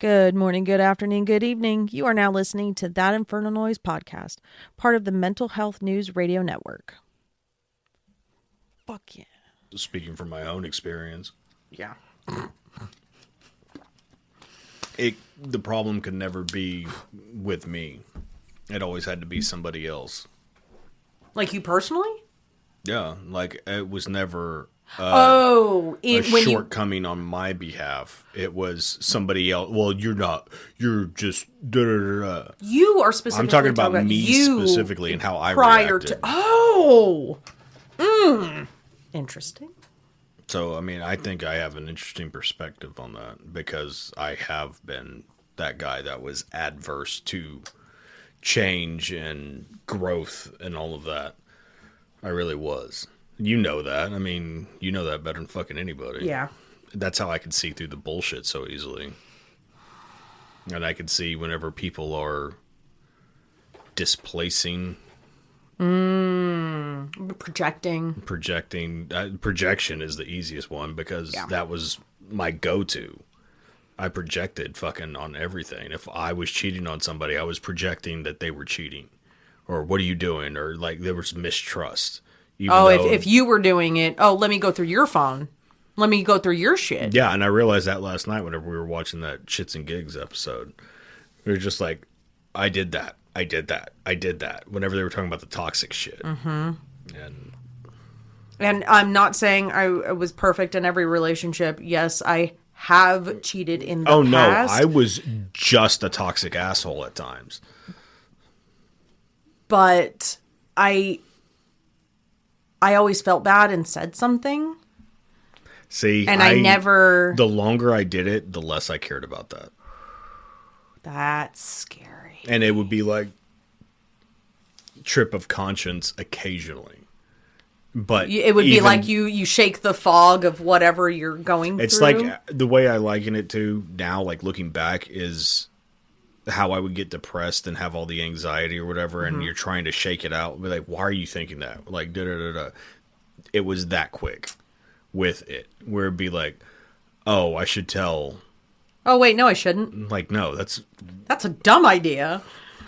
Good morning, good afternoon, good evening. You are now listening to That Infernal Noise podcast, part of the Mental Health News Radio Network. Fuck yeah. Speaking from my own experience. Yeah. The problem could never be with me. It always had to be somebody else. Like you personally? Yeah, like it was never a shortcoming on my behalf. It was somebody else. Well, you're not. You're just. You are specifically. I'm talking about me specifically and how I reacted. Interesting. So, I mean, I think I have an interesting perspective on that because I have been that guy that was adverse to change and growth and all of that. I really was. You know that. I mean, you know that better than fucking anybody. Yeah. That's how I could see through the bullshit so easily. And I could see whenever people are displacing. Projecting. Projection is the easiest one because that was my go-to. I projected fucking on everything. If I was cheating on somebody, I was projecting that they were cheating. Or what are you doing? Or like there was mistrust. If you were doing it, let me go through your phone. Let me go through your shit. Yeah, and I realized that last night whenever we were watching that Shits and Gigs episode. We were just like, I did that. I did that. I did that. Whenever they were talking about the toxic shit. Mm-hmm. And I'm not saying I was perfect in every relationship. Yes, I have cheated in the past. Oh, no. I was just a toxic asshole at times. But I always felt bad and said something. See, and I never... The longer I did it, the less I cared about that. That's scary. And it would be like trip of conscience occasionally. But it would be like you shake the fog of whatever you're going through. It's like the way I liken it to now, like looking back, is how I would get depressed and have all the anxiety or whatever, and you're trying to shake it out. Be like, why are you thinking that? Like, da-da-da-da. It was that quick with it, where it'd be like, oh, I should tell. Oh, wait, no, I shouldn't. Like, no, that's a dumb idea.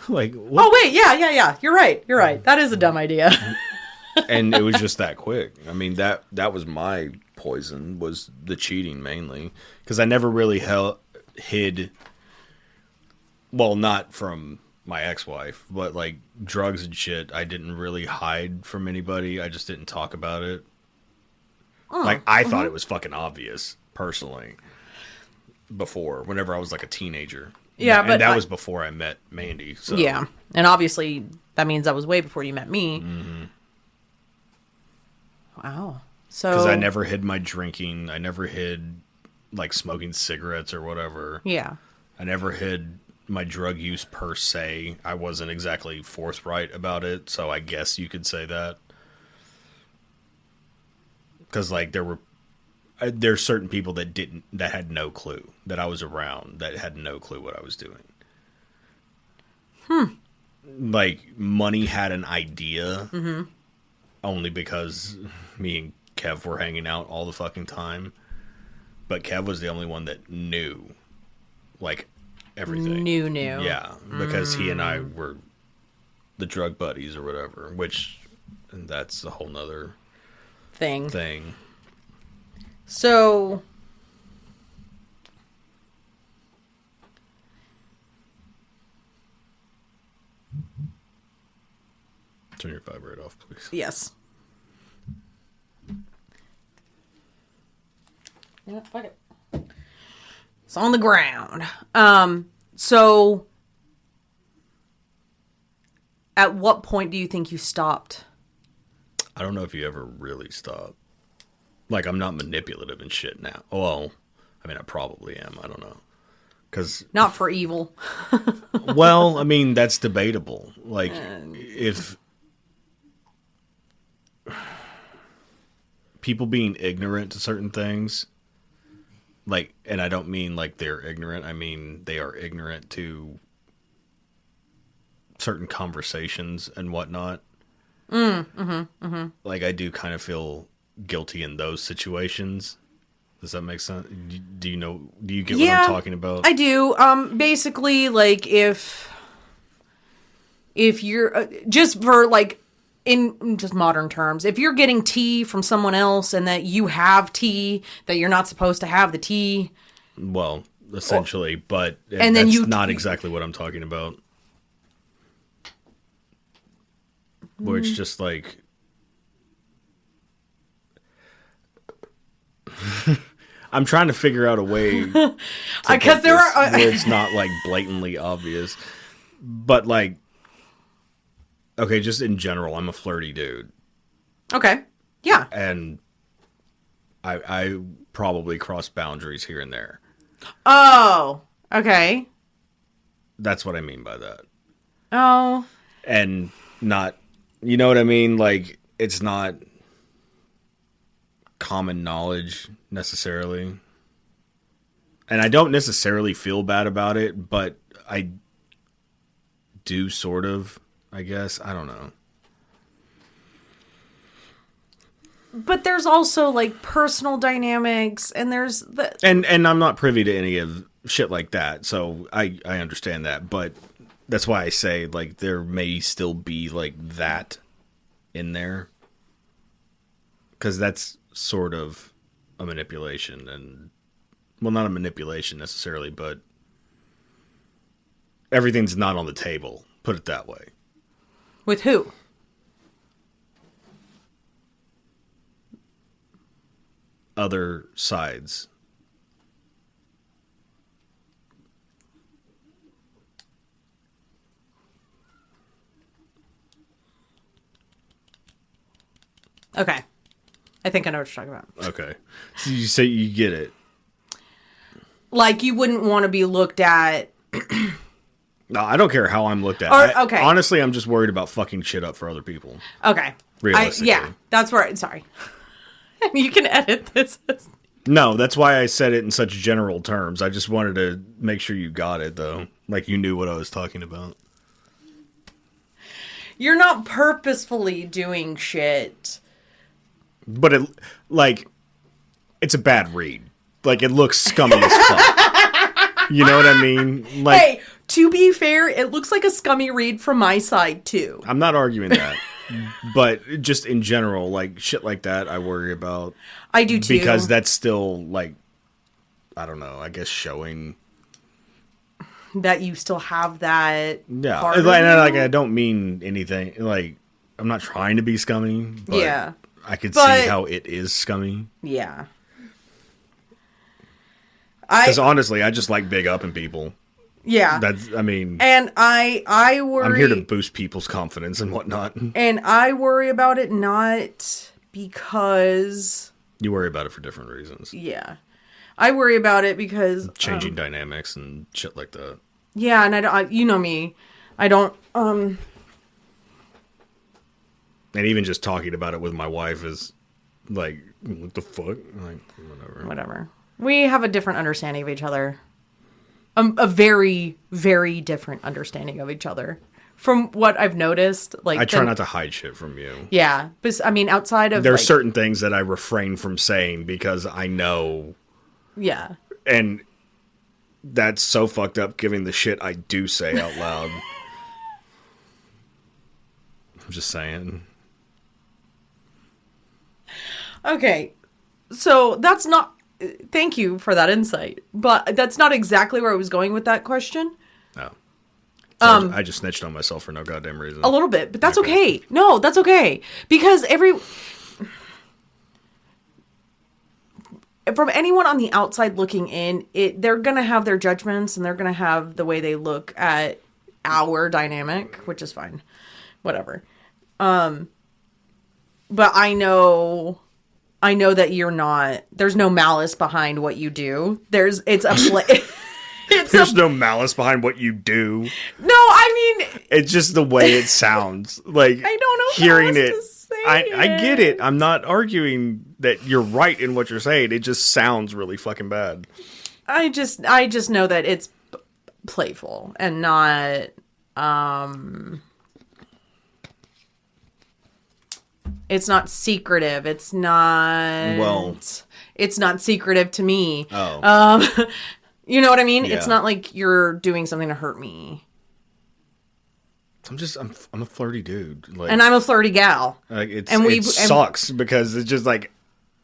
Like, what? Oh, wait, yeah. You're right. That is a dumb idea. And it was just that quick. I mean, that was my poison, was the cheating mainly. Because I never really hid, well, not from my ex-wife, but like drugs and shit, I didn't really hide from anybody. I just didn't talk about it. Like, I thought it was fucking obvious, personally, before, whenever I was like a teenager. Yeah, and that was before I met Mandy. So. Yeah, and obviously that means that was way before you met me. Mm-hmm. Wow. So because I never hid my drinking, I never hid like smoking cigarettes or whatever. Yeah. I never hid my drug use per se. I wasn't exactly forthright about it, so I guess you could say that. Because like there's certain people that had no clue that I was around, that had no clue what I was doing. Like Money had an idea, only because me and Kev were hanging out all the fucking time. But Kev was the only one that knew, like, everything. Knew. Yeah, because he and I were the drug buddies or whatever, and that's a whole nother thing. So, turn your vibrate off, please. Yes. Yeah, fuck it. It's on the ground. So, at what point do you think you stopped? I don't know if you ever really stop. Like, I'm not manipulative and shit now. Well, I mean, I probably am. I don't know. Not for evil. Well, I mean, that's debatable. Like, if people being ignorant to certain things, like, and I don't mean like they're ignorant. I mean, they are ignorant to certain conversations and whatnot. Like, I do kind of feel guilty in those situations. Does that make sense? Do you know? Do you get what I'm talking about? I do. Basically, like if you're just for like in just modern terms, if you're getting tea from someone else and that you have tea that you're not supposed to have the tea. Well, essentially, but and that's then not exactly what I'm talking about. Where it's just like. I'm trying to figure out a way because there are where it's not like blatantly obvious, but like, okay, just in general, I'm a flirty dude. Okay, yeah, and I probably cross boundaries here and there. Oh, okay. That's what I mean by that. Oh, and not, you know what I mean? Like it's not common knowledge necessarily. And I don't necessarily feel bad about it, but I do sort of, I guess. I don't know. But there's also like personal dynamics and there's the And I'm not privy to any of shit like that. So I understand that, but that's why I say like there may still be like that in there. 'Cause that's sort of a manipulation, and well, not a manipulation necessarily, but everything's not on the table, put it that way. With who? Other sides. Okay. I think I know what you're talking about. Okay. So you say you get it. Like you wouldn't want to be looked at. No, I don't care how I'm looked at. Okay. Honestly, I'm just worried about fucking shit up for other people. Okay. Realistically. Yeah, that's where. Sorry. You can edit this. No, that's why I said it in such general terms. I just wanted to make sure you got it, though. Like you knew what I was talking about. You're not purposefully doing shit. But it's a bad read. Like, it looks scummy as fuck. You know what I mean? Like, hey, to be fair, it looks like a scummy read from my side, too. I'm not arguing that. But just in general, like, shit like that I worry about. I do, too. Because that's still, like, I don't know, I guess showing... that you still have that. Yeah. Part And, of like, you. I don't mean anything. Like, I'm not trying to be scummy. But Yeah. I could see how it is scummy. Yeah. Because honestly, I just like big upping people. Yeah. That's, I mean... And I worry... I'm here to boost people's confidence and whatnot. And I worry about it not because... You worry about it for different reasons. Yeah. I worry about it because... Changing dynamics and shit like that. Yeah, and you know me. I don't... And even just talking about it with my wife is like, what the fuck? Like, Whatever. We have a different understanding of each other. A very, very different understanding of each other. From what I've noticed, like I try not to hide shit from you. Yeah, but I mean, outside of there are certain things that I refrain from saying because I know. Yeah. And that's so fucked up. Giving the shit I do say out loud. I'm just saying. Okay, so that's not. Thank you for that insight, but that's not exactly where I was going with that question. No. So I just snitched on myself for no goddamn reason. A little bit, but that's okay. No, that's okay. Because from anyone on the outside looking in, they're going to have their judgments and they're going to have the way they look at our dynamic, which is fine. Whatever. But I know that you're not, there's no malice behind what you do. There's no malice behind what you do. No, I mean... It's just the way it sounds. Like, I don't know hearing it. To say I get it. I'm not arguing that you're right in what you're saying. It just sounds really fucking bad. I just know that it's playful and not... It's not secretive. It's not... Well... It's not secretive to me. Oh. You know what I mean? Yeah. It's not like you're doing something to hurt me. I'm a flirty dude. Like, And I'm a flirty gal. like it and sucks because it's just like,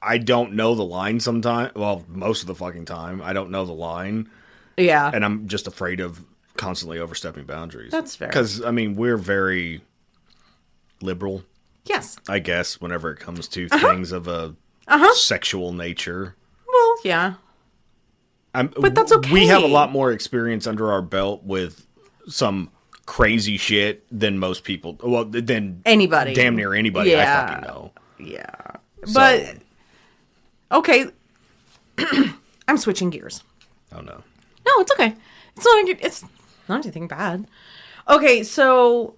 I don't know the line sometimes. Well, most of the fucking time, I don't know the line. Yeah. And I'm just afraid of constantly overstepping boundaries. That's fair. Because, I mean, we're very liberal, Yes. I guess, whenever it comes to things of a sexual nature. Well, yeah. But that's okay. We have a lot more experience under our belt with some crazy shit than most people. Well, than Anybody. Damn near anybody I Yeah. fucking know. Yeah. So- But, okay. I'm switching gears. Oh, no. No, it's okay. It's not anything bad. Okay, so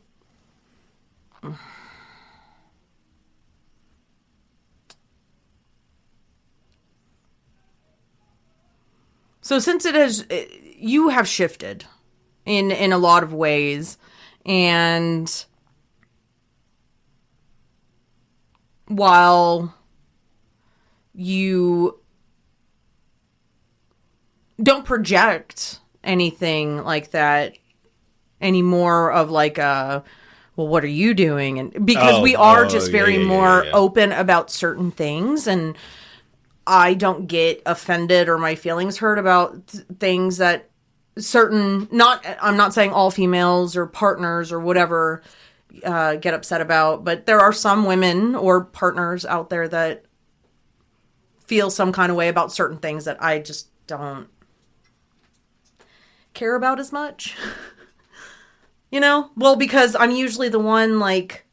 since you have shifted in a lot of ways, and while you don't project anything like that anymore of like well, what are you doing? And because we are just very more open about certain things, and I don't get offended or my feelings hurt about things that I'm not saying all females or partners or whatever get upset about, but there are some women or partners out there that feel some kind of way about certain things that I just don't care about as much. You know? Well, because I'm usually the one like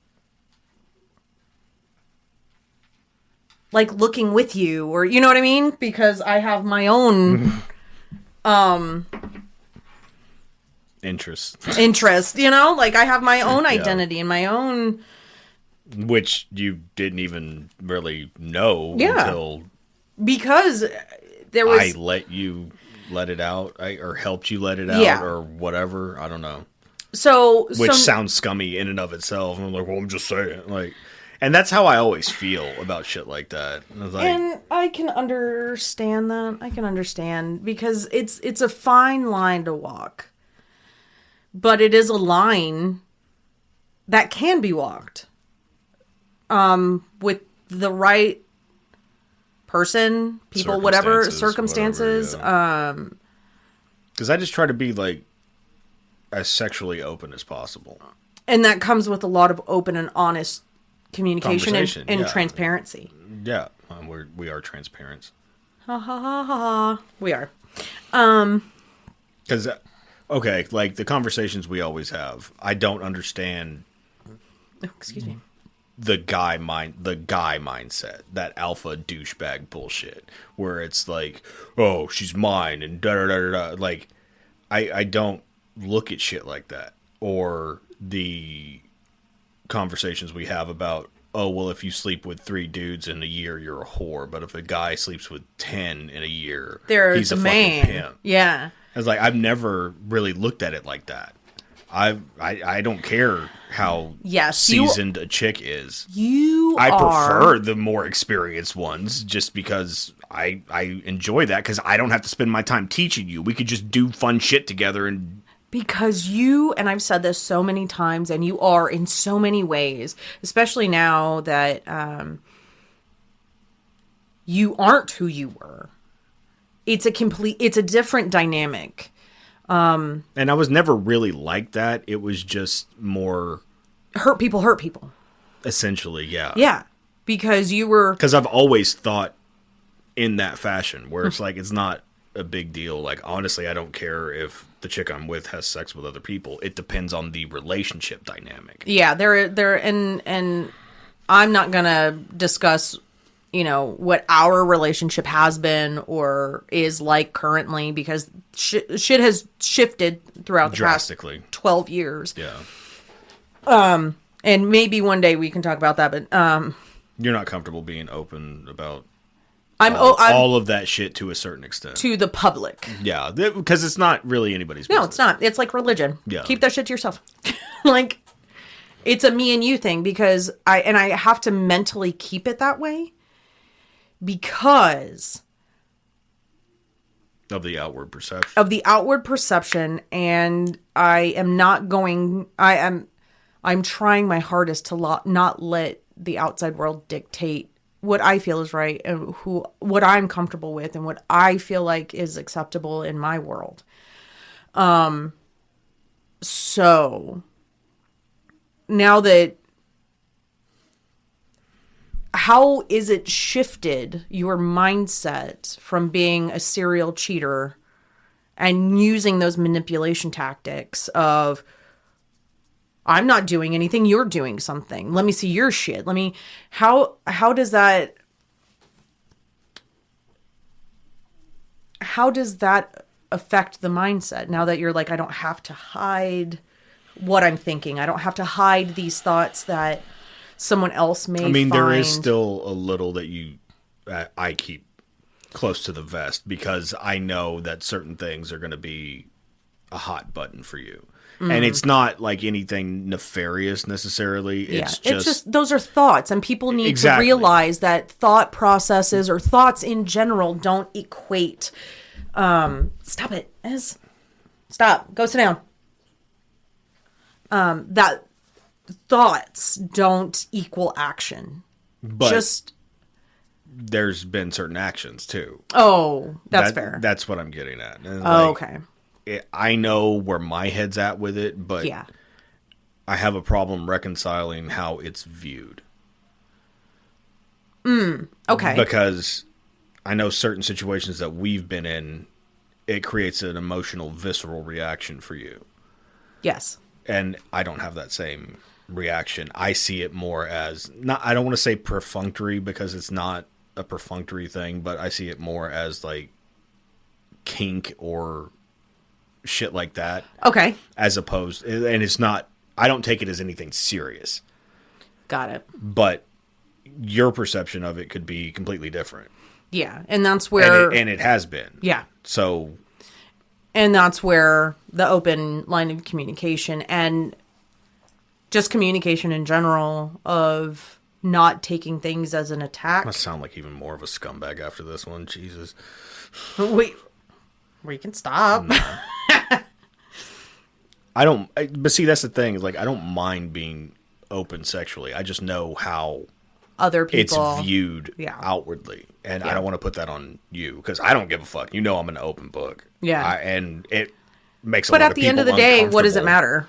looking with you, or you know what I mean? Because I have my own interest, you know? Like I have my own identity and my own, which you didn't even really know until because there was I let you let it out, or helped you let it out, or whatever. I don't know. Which sounds scummy in and of itself. I'm like, well, I'm just saying, like, and that's how I always feel about shit like that. And I can understand that. I can understand because it's a fine line to walk, but it is a line that can be walked, with the right person, people, whatever circumstances. Because I just try to be like as sexually open as possible, and that comes with a lot of open and honest communication and transparency. Yeah, we are transparent. Ha ha ha ha. We are. Because okay, like the conversations we always have, I don't understand. Oh, excuse me. The guy mindset, that alpha douchebag bullshit, where it's like, oh, she's mine, and da da da da. Like, I don't look at shit like that, or the conversations we have about, oh, well, if you sleep with 3 dudes in a year, you're a whore, but if a guy sleeps with 10 in a year, he's a fucking pimp. Yeah, I was like, I've never really looked at it like that. I don't care how seasoned a chick is. I prefer the more experienced ones just because I enjoy that, because I don't have to spend my time teaching you. We could just do fun shit together. And because and I've said this so many times, and you are in so many ways, especially now that you aren't who you were. It's a different dynamic. And I was never really like that. It was just more hurt people. Essentially, yeah. Yeah. Because I've always thought in that fashion, where it's like, it's not a big deal. Like, honestly, I don't care if the chick I'm with has sex with other people. It depends on the relationship dynamic. Yeah, and I'm not gonna discuss, what our relationship has been or is like currently, because shit has shifted throughout the drastically past 12 years. Yeah. And maybe one day we can talk about that, but you're not comfortable being open about I'm all of that shit to a certain extent. To the public. Yeah, because it's not really anybody's business. No, it's not. It's like religion. Yeah. Keep that shit to yourself. Like, it's a me and you thing, because I have to mentally keep it that way, because of the outward perception. And I'm trying my hardest to not let the outside world dictate what I feel is right and what I'm comfortable with and what I feel like is acceptable in my world. So now that, how is it shifted your mindset from being a serial cheater and using those manipulation tactics of, I'm not doing anything, you're doing something. Let me see your shit. How does that affect the mindset now that you're like, I don't have to hide what I'm thinking. I don't have to hide these thoughts that someone else may find. There is still a little that I keep close to the vest because I know that certain things are going to be a hot button for you. And it's not like anything nefarious necessarily. It's just those are thoughts, and people need to realize that thought processes or thoughts in general don't equate. Stop it, Ez. Stop. Go sit down. That thoughts don't equal action. But there's been certain actions too. Oh, that's fair. That's what I'm getting at. And okay. I know where my head's at with it, but yeah. I have a problem reconciling how it's viewed. Okay. Because I know certain situations that we've been in, it creates an emotional, visceral reaction for you. Yes. And I don't have that same reaction. I see it more as, I don't want to say perfunctory because it's not a perfunctory thing, but I see it more as like kink or shit like that. Okay. As opposed, and it's not, I don't take it as anything serious. Got it. But your perception of it could be completely different. Yeah. And that's where. And it has been. Yeah. So. And that's where the open line of communication and just communication in general of not taking things as an attack. I sound like even more of a scumbag after this one. Jesus. Wait. We can stop. No. But see, that's the thing. Like, I don't mind being open sexually. I just know how other people it's viewed outwardly. And I don't want to put that on you because I don't give a fuck. You know, I'm an open book. Yeah. And it makes But at the end of the day, what does it matter?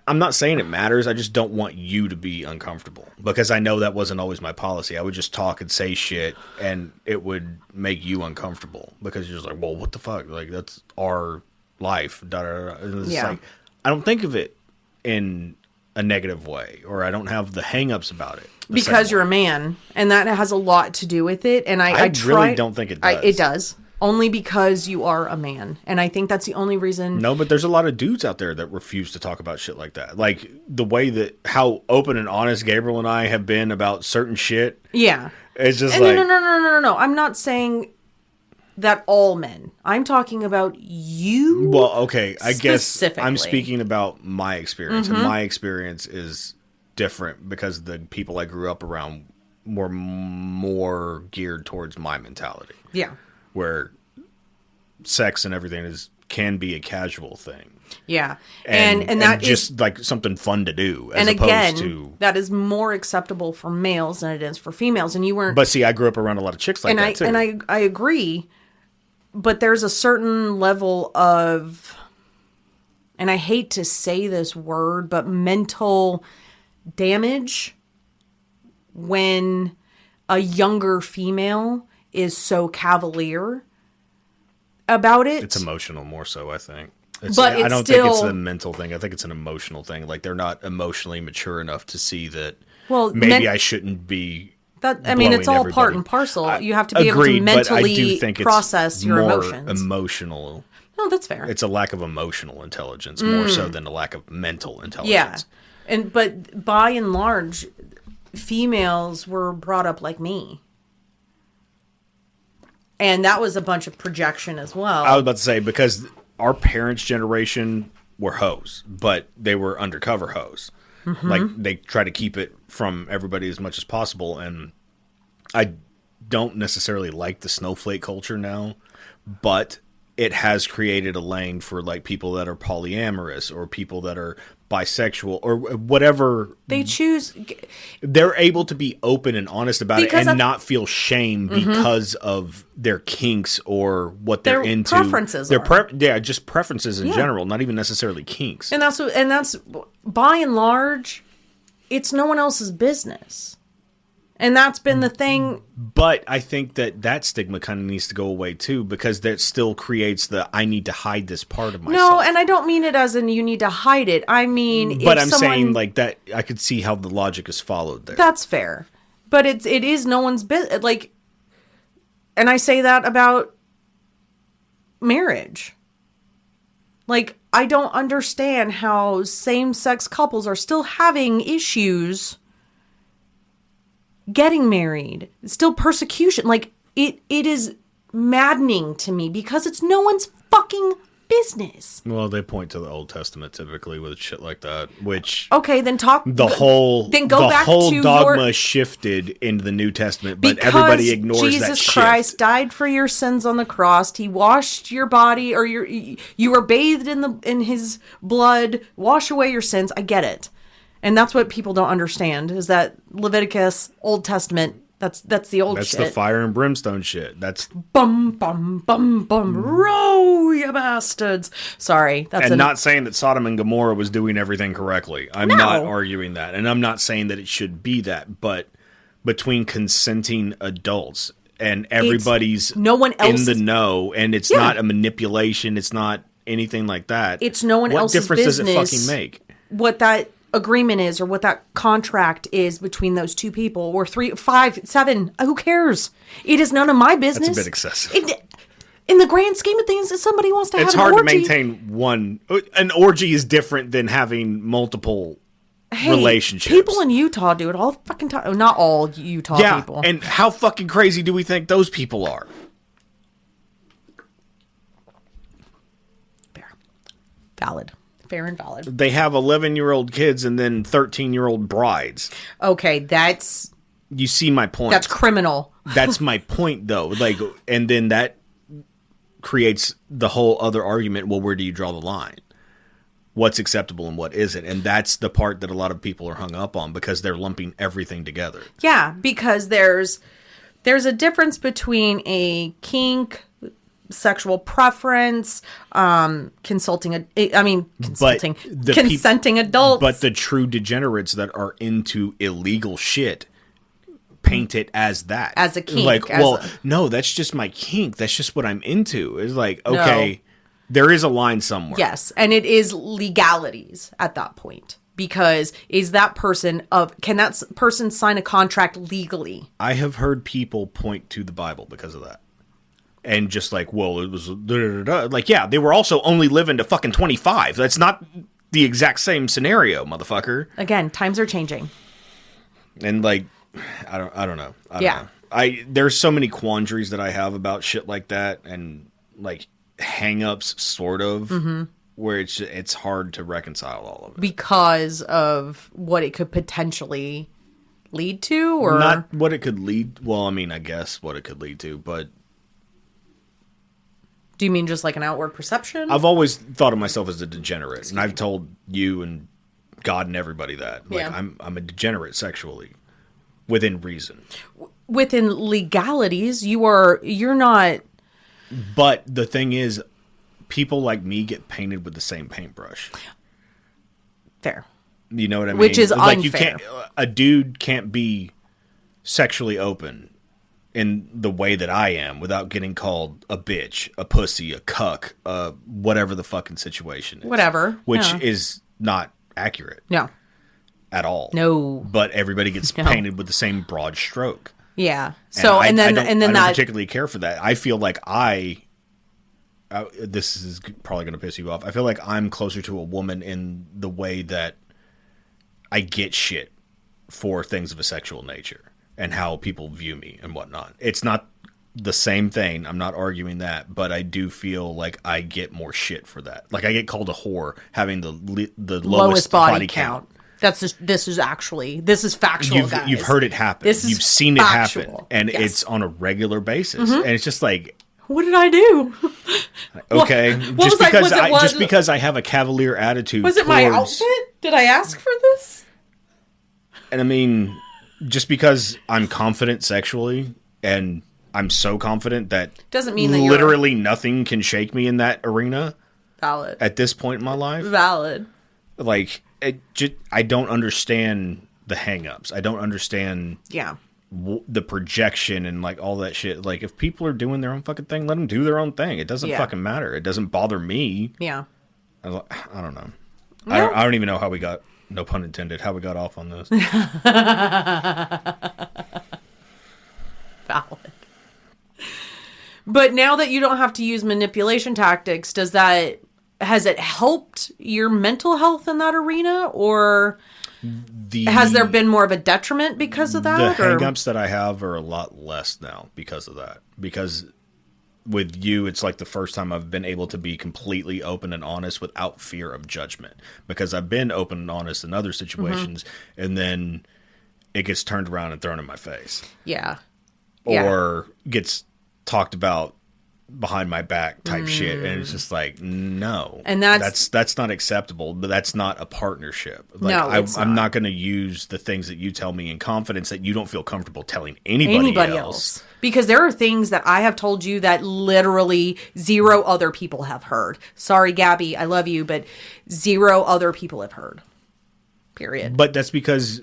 I'm not saying it matters. I just don't want you to be uncomfortable because I know that wasn't always my policy. I would just talk and say shit and it would make you uncomfortable because you're just like, well, what the fuck? Like, that's our life. Da, da, da. And it's like, I don't think of it in a negative way or I don't have the hang-ups about it. Because you're a man and that has a lot to do with it. And I really don't think it does. It does. Only because you are a man. And I think that's the only reason. No, but there's a lot of dudes out there that refuse to talk about shit like that. Like the way that how open and honest Gabriel and I have been about certain shit. Yeah. It's just No. I'm not saying that all men. I'm talking about you. Well, okay. I guess I'm speaking about my experience. And my experience is different because the people I grew up around were more geared towards my mentality. Yeah. Where sex and everything can be a casual thing. Yeah. And that is just like something fun to do. As opposed to that is more acceptable for males than it is for females. And you weren't. But see, I grew up around a lot of chicks like that too. And I agree. But there's a certain level of, and I hate to say this word, but mental damage when a younger female is so cavalier about it. It's emotional more so, I think. I don't think it's a mental thing. I think it's an emotional thing. Like they're not emotionally mature enough to see that I shouldn't be. It's all part and parcel. You have to be able to mentally process your emotions. Emotional. No, that's fair. It's a lack of emotional intelligence more so than a lack of mental intelligence. Yeah. But by and large, females were brought up like me. And that was a bunch of projection as well. I was about to say, because our parents' generation were hoes, but they were undercover hoes. Mm-hmm. Like, they try to keep it from everybody as much as possible. And I don't necessarily like the snowflake culture now, but it has created a lane for like people that are polyamorous or people that are bisexual or whatever they choose. They're able to be open and honest about it and not feel shame because of their kinks or what they're into. Preferences. Just preferences in general, not even necessarily kinks. And that's by and large, it's no one else's business. And that's been the thing. But I think that stigma kind of needs to go away too, because that still creates I need to hide this part of myself. No, and I don't mean it as in you need to hide it. I mean, but I'm saying like that. I could see how the logic is followed there. That's fair, but it is no one's business. Like, and I say that about marriage. Like, I don't understand how same-sex couples are still having issues getting married. It's still persecution. Like, it is maddening to me because it's no one's fucking business. Well, they point to the Old Testament typically with shit like that, which okay, then go back to dogma shifted into the New Testament, but everybody ignores that shift. Jesus Christ died for your sins on the cross. He washed your body, or you were bathed in his blood. Wash away your sins. I get it. And that's what people don't understand, is that Leviticus, Old Testament, that's the old shit. That's the fire and brimstone shit. That's bum, bum, bum, bum, row, you bastards. Sorry. Not saying that Sodom and Gomorrah was doing everything correctly. I'm not arguing that. And I'm not saying that it should be that. But between consenting adults and everybody's no one else in the know, and it's not a manipulation, it's not anything like that. It's no one else's business. What difference does it fucking make? What that agreement is, or what that contract is between those two people, or 3, 5, 7, who cares? It is none of my business. That's a bit excessive. In the grand scheme of things, if somebody wants to have an orgy, it's hard to maintain one. An orgy is different than having multiple relationships. People in Utah do it all the fucking time. Not all Utah people. And how fucking crazy do we think those people are? Valid. Fair and valid. They have 11-year-old kids and then 13-year-old brides. Okay, that's... You see my point. That's criminal. That's my point, though. Like, and then that creates the whole other argument. Well, where do you draw the line? What's acceptable and what isn't? And that's the part that a lot of people are hung up on, because they're lumping everything together. Yeah, because there's a difference between a kink, sexual preference, consenting adults. But the true degenerates that are into illegal shit paint it as that. As a kink. Like, no, that's just my kink. That's just what I'm into. It's like, okay, there is a line somewhere. Yes, and it is legalities at that point. Because can that person sign a contract legally? I have heard people point to the Bible because of that. And just like, well, it was like, yeah, they were also only living to fucking 25. That's not the exact same scenario, motherfucker. Again, times are changing. And like, I don't know. I don't know. There's so many quandaries that I have about shit like that, and like hang-ups, sort of, where it's hard to reconcile all of it because of what it could potentially lead to, or not what it could lead. Well, I mean, I guess what it could lead to, but. Do you mean just like an outward perception? I've always thought of myself as a degenerate, and I've told you and God and everybody that. Like, I'm a degenerate sexually, within reason. Within legalities, you're not. But the thing is, people like me get painted with the same paintbrush. Fair. You know what I mean? Which is like unfair. A dude can't be sexually open in the way that I am without getting called a bitch, a pussy, a cuck, whatever the fucking situation is. Whatever. Which is not accurate. No. At all. No. But everybody gets painted with the same broad stroke. Yeah. So, I don't particularly care for that. I feel like this is probably going to piss you off. I feel like I'm closer to a woman in the way that I get shit for things of a sexual nature. And how people view me and whatnot. It's not the same thing. I'm not arguing that, but I do feel like I get more shit for that. Like I get called a whore having the lowest body count. This is factual, guys. You've heard it happen. You've seen factual. It happen. And it's on a regular basis. And it's just like, what did I do? Okay. Just because I have a cavalier attitude. Was it my outfit? Did I ask for this? And I mean, just because I'm confident sexually and I'm so confident that doesn't mean that literally nothing can shake me in that arena. Valid. At this point in my life. Valid. Like, I don't understand the hang-ups. I don't understand the projection and like all that shit. Like, if people are doing their own fucking thing, let them do their own thing. It doesn't fucking matter. It doesn't bother me. Yeah. I don't know. No. I don't even know how we got, no pun intended, how we got off on this. Valid. But now that you don't have to use manipulation tactics, has it helped your mental health in that arena, or has there been more of a detriment because of that? The hang-ups that I have are a lot less now because of that. Because with you, it's like the first time I've been able to be completely open and honest without fear of judgment. Because I've been open and honest in other situations, and then it gets turned around and thrown in my face. Yeah. Or gets talked about behind my back type shit, and it's just like, no, and that's not acceptable. But that's not a partnership. Like, no, I'm not going to use the things that you tell me in confidence that you don't feel comfortable telling anybody else. Because there are things that I have told you that literally 0 other people have heard. Sorry, Gabby, I love you, but 0 other people have heard. Period. But that's because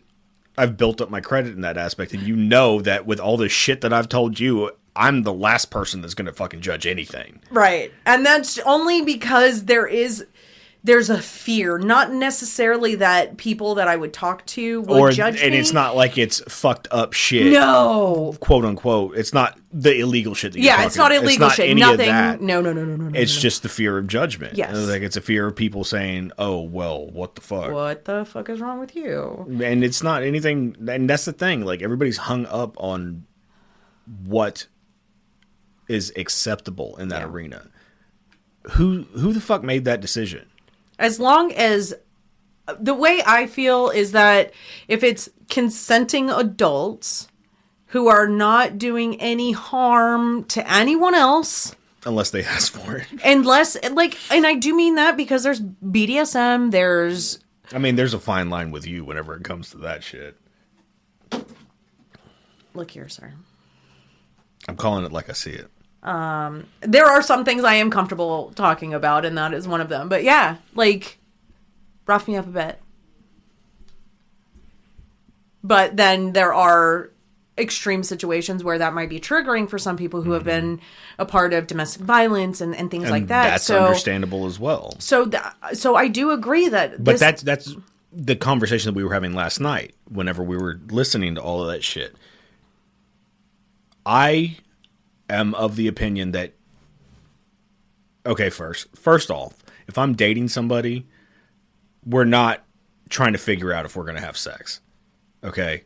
I've built up my credit in that aspect, and you know that with all the shit that I've told you, I'm the last person that's going to fucking judge anything. Right. And that's only because there's a fear, not necessarily that people that I would talk to would judge me. And it's not like it's fucked up shit. No. Quote unquote. It's not the illegal shit that you're talking it's not illegal it's not shit. Any Nothing. Of that. No. It's just the fear of judgment. Yes. Like, it's a fear of people saying, oh, well, what the fuck? What the fuck is wrong with you? And it's not anything. And that's the thing. Like, everybody's hung up on what is acceptable in that arena. Who the fuck made that decision? As long as the way I feel is that if it's consenting adults who are not doing any harm to anyone else, unless they ask for it, and I do mean that because there's BDSM, there's a fine line with you whenever it comes to that shit. Look here, sir. I'm calling it like I see it. There are some things I am comfortable talking about, and that is one of them. But yeah, like, rough me up a bit. But then there are extreme situations where that might be triggering for some people who have been a part of domestic violence and things like that. That's understandable as well. So I do agree that. But that's the conversation that we were having last night. Whenever we were listening to all of that shit, I am of the opinion that, okay, first off, if I'm dating somebody, we're not trying to figure out if we're going to have sex. Okay?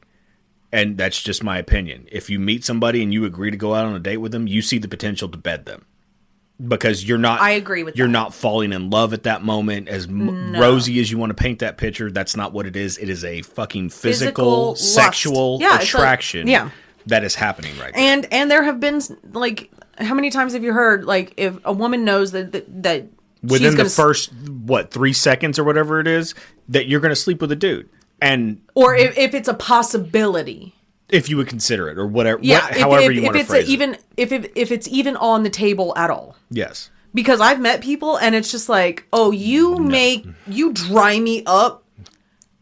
And that's just my opinion. If you meet somebody and you agree to go out on a date with them, you see the potential to bed them. Because you're not... I agree with You're that. not falling in love at that moment. As rosy as you want to paint that picture, that's not what it is. It is a fucking physical sexual attraction. That is happening right now. And there have been, like, how many times have you heard, like, if a woman knows that within the first 3 seconds or whatever it is, that you're going to sleep with a dude, or if it's a possibility, if you would consider it, or whatever, however you want to phrase it, if it's even on the table at all. Yes, because I've met people and it's just like, oh, you dry me up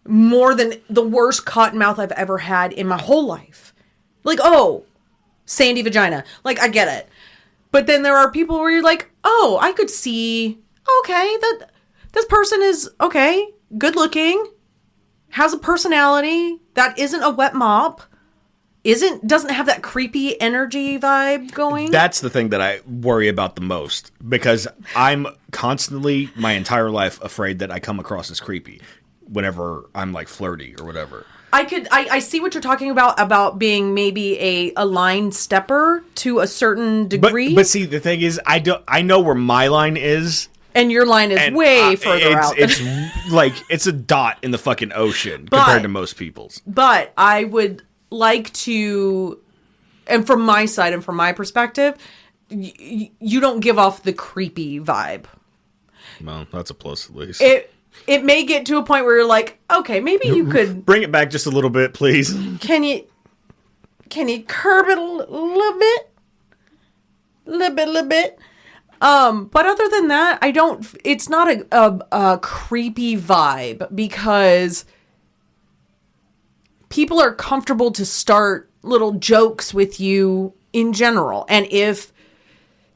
more than the worst cotton mouth I've ever had in my whole life. Like, oh, sandy vagina. Like, I get it. But then there are people where you're like, oh, I could see, okay, that this person is, okay, good looking, has a personality, that isn't a wet mop, doesn't have that creepy energy vibe going. That's the thing that I worry about the most. Because I'm constantly, my entire life, afraid that I come across as creepy whenever I'm, like, flirty or whatever. I see what you're talking about being maybe a line stepper to a certain degree. But see, the thing is, I know where my line is, And your line is way further out. It's like, it's a dot in the fucking ocean compared to most people's. But I would like to, and from my side and from my perspective, you don't give off the creepy vibe. Well, that's a plus at least. It may get to a point where you're like, okay, maybe you could bring it back just a little bit, please. Can you curb it a little bit? Little bit. But other than that, it's not a creepy vibe because people are comfortable to start little jokes with you in general. And if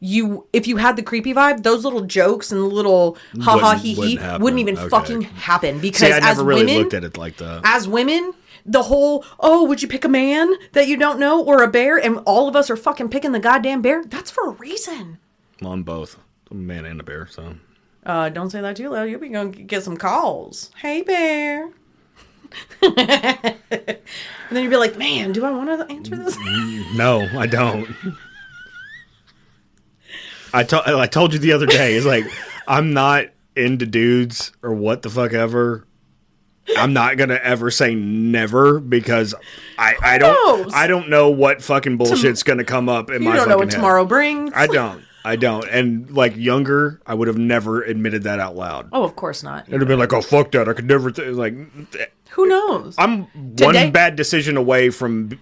you had the creepy vibe, those little jokes and little ha hee hee wouldn't even fucking happen. Because I never really looked at it like that. As women, the whole, would you pick a man that you don't know or a bear? And all of us are fucking picking the goddamn bear. That's for a reason. Well, I'm both. I'm a man and a bear, so. Don't say that too loud. You'll be going to get some calls. Hey, bear. And then you'd be like, man, do I want to answer this? No, I don't. I told you the other day, it's like, I'm not into dudes or what the fuck ever. I'm not going to ever say never because I don't know what fucking bullshit's going to come up in my fucking head. You don't know what tomorrow brings. I don't. And like younger, I would have never admitted that out loud. Oh, of course not. It'd have been like, oh, fuck that. I could never, who knows? I'm one bad decision away from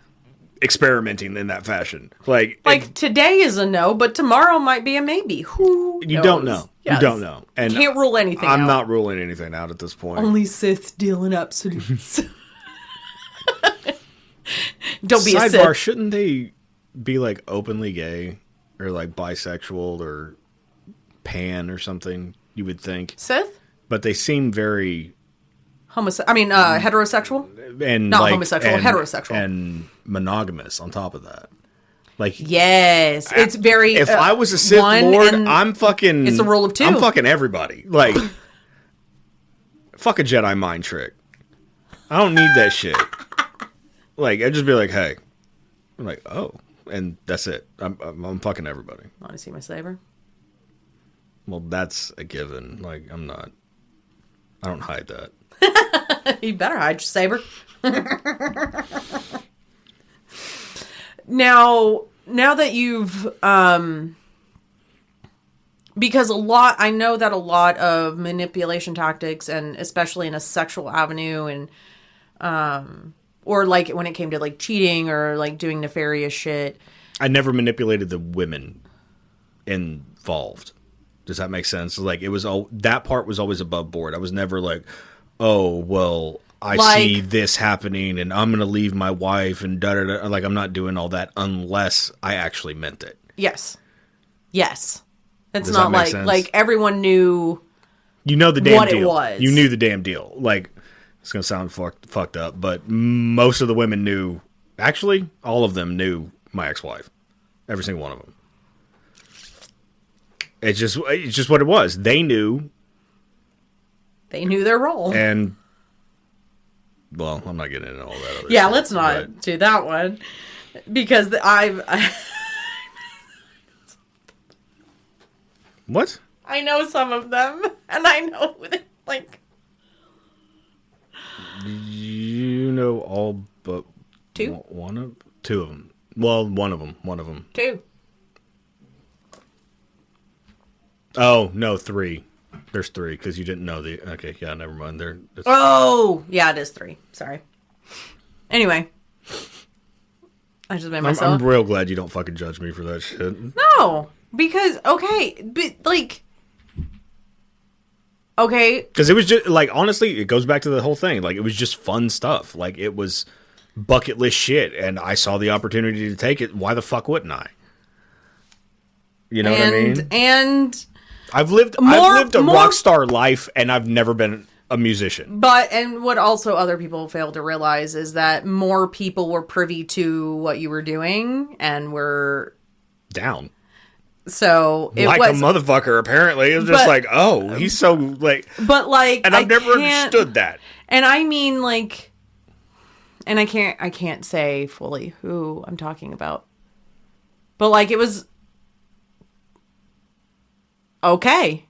experimenting in that fashion. Like today is a no, but tomorrow might be a maybe. Who knows? You don't know. Yes. You don't know. And can't rule anything I'm out. not ruling anything out at this point. Only Sith dealing absolutes. Don't be a Sith. Sidebar, shouldn't they be like openly gay or like bisexual or pan or something, you would think? Sith? But they seem very heterosexual? And not homosexual, heterosexual. And monogamous on top of that. Like, yes, it's very. If I was a Sith Lord, I'm fucking. It's a rule of two. I'm fucking everybody. Like, fuck a Jedi mind trick. I don't need that shit. Like, I'd just be like, hey, I'm like, oh, and that's it. I'm fucking everybody. Want to see my saber? Well, that's a given. Like, I'm not. I don't hide that. You better hide your saber. Now that you've, because I know that a lot of manipulation tactics, and especially in a sexual avenue, and, or like when it came to like cheating or like doing nefarious shit. I never manipulated the women involved. Does that make sense? Like, it was that part was always above board. I was never like, oh, well, I see this happening and I'm going to leave my wife and da-da-da. Like, I'm not doing all that unless I actually meant it. Yes. It's not like everyone knew the damn deal. What it was. You knew the damn deal. Like, it's going to sound fucked up, but most of the women knew, actually, all of them knew my ex-wife. Every single one of them. It's just what it was. They knew. They knew their role. And, well, I'm not getting into all that other shit, let's not do that one. Because What? I know some of them. And I know who they, like. You know all but... Two? Two of them. Well, one of them. Two. Oh, no, three. There's three, because you didn't know the... Okay, yeah, never mind. Yeah, it is three. Sorry. Anyway. I just made myself... I'm real glad you don't fucking judge me for that shit. No, because, okay, but, like... Okay. Because it was just, like, honestly, it goes back to the whole thing. Like, it was just fun stuff. Like, it was bucket list shit, and I saw the opportunity to take it. Why the fuck wouldn't I? You know what I mean? And... I've lived a rock star life, and I've never been a musician. And what also other people fail to realize is that more people were privy to what you were doing and were down. So it like was a motherfucker. Apparently, it was just like, oh, he's so like. But like, and I've never understood that. And I mean, like, and I can't say fully who I'm talking about, but like, it was. Okay.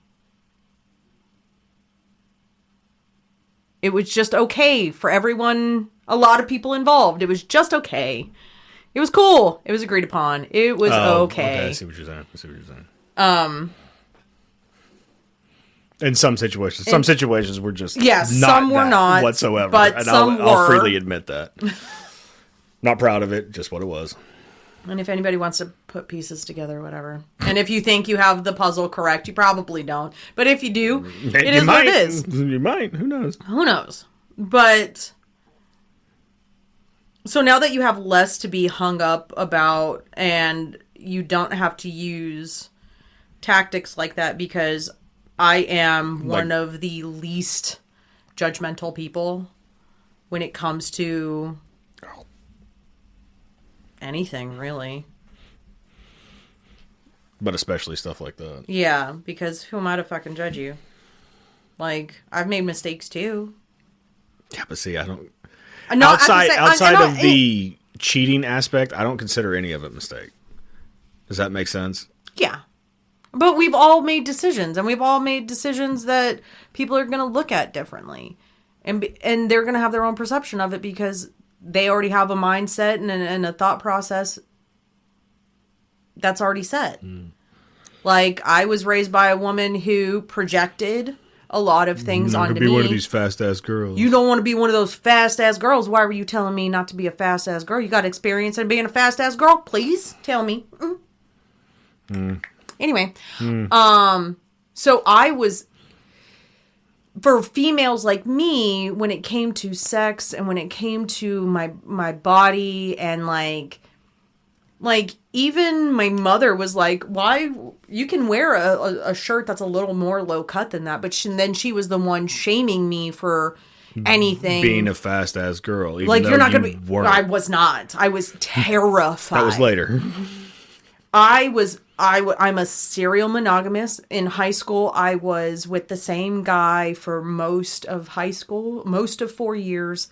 It was just okay for everyone, a lot of people involved. It was just okay. It was cool. It was agreed upon. It was okay. I see what you're saying. In some situations were just some were not whatsoever. But and some were. I'll freely admit that. Not proud of it, just what it was. And if anybody wants to put pieces together, whatever. And if you think you have the puzzle correct, you probably don't. But if you do, it is what it is. You might. Who knows? Who knows? But so now that you have less to be hung up about and you don't have to use tactics like that, because I am one of the least judgmental people when it comes to anything, really. But especially stuff like that. Yeah, because who am I to fucking judge you? Like, I've made mistakes too. Yeah, but see, I don't... No, outside of the cheating aspect, I don't consider any of it a mistake. Does that make sense? Yeah. But we've all made decisions, and we've all made decisions that people are going to look at differently. And they're going to have their own perception of it because they already have a mindset and a thought process that's already set. Like, I was raised by a woman who projected a lot of things onto me. Be one of these fast-ass girls. You don't want to be one of those fast-ass girls. Why were you telling me not to be a fast-ass girl? You got experience in being a fast-ass girl? Please tell me. Anyway, so I was, for females like me, when it came to sex and when it came to my body and like even my mother was like, why, you can wear a shirt that's a little more low cut than that. But then she was the one shaming me for anything. Being a fast ass girl. Even like, you're not going to be, weren't. I was not. I was terrified. That was later. I'm a serial monogamous. In high school, I was with the same guy for most of high school, most of 4 years.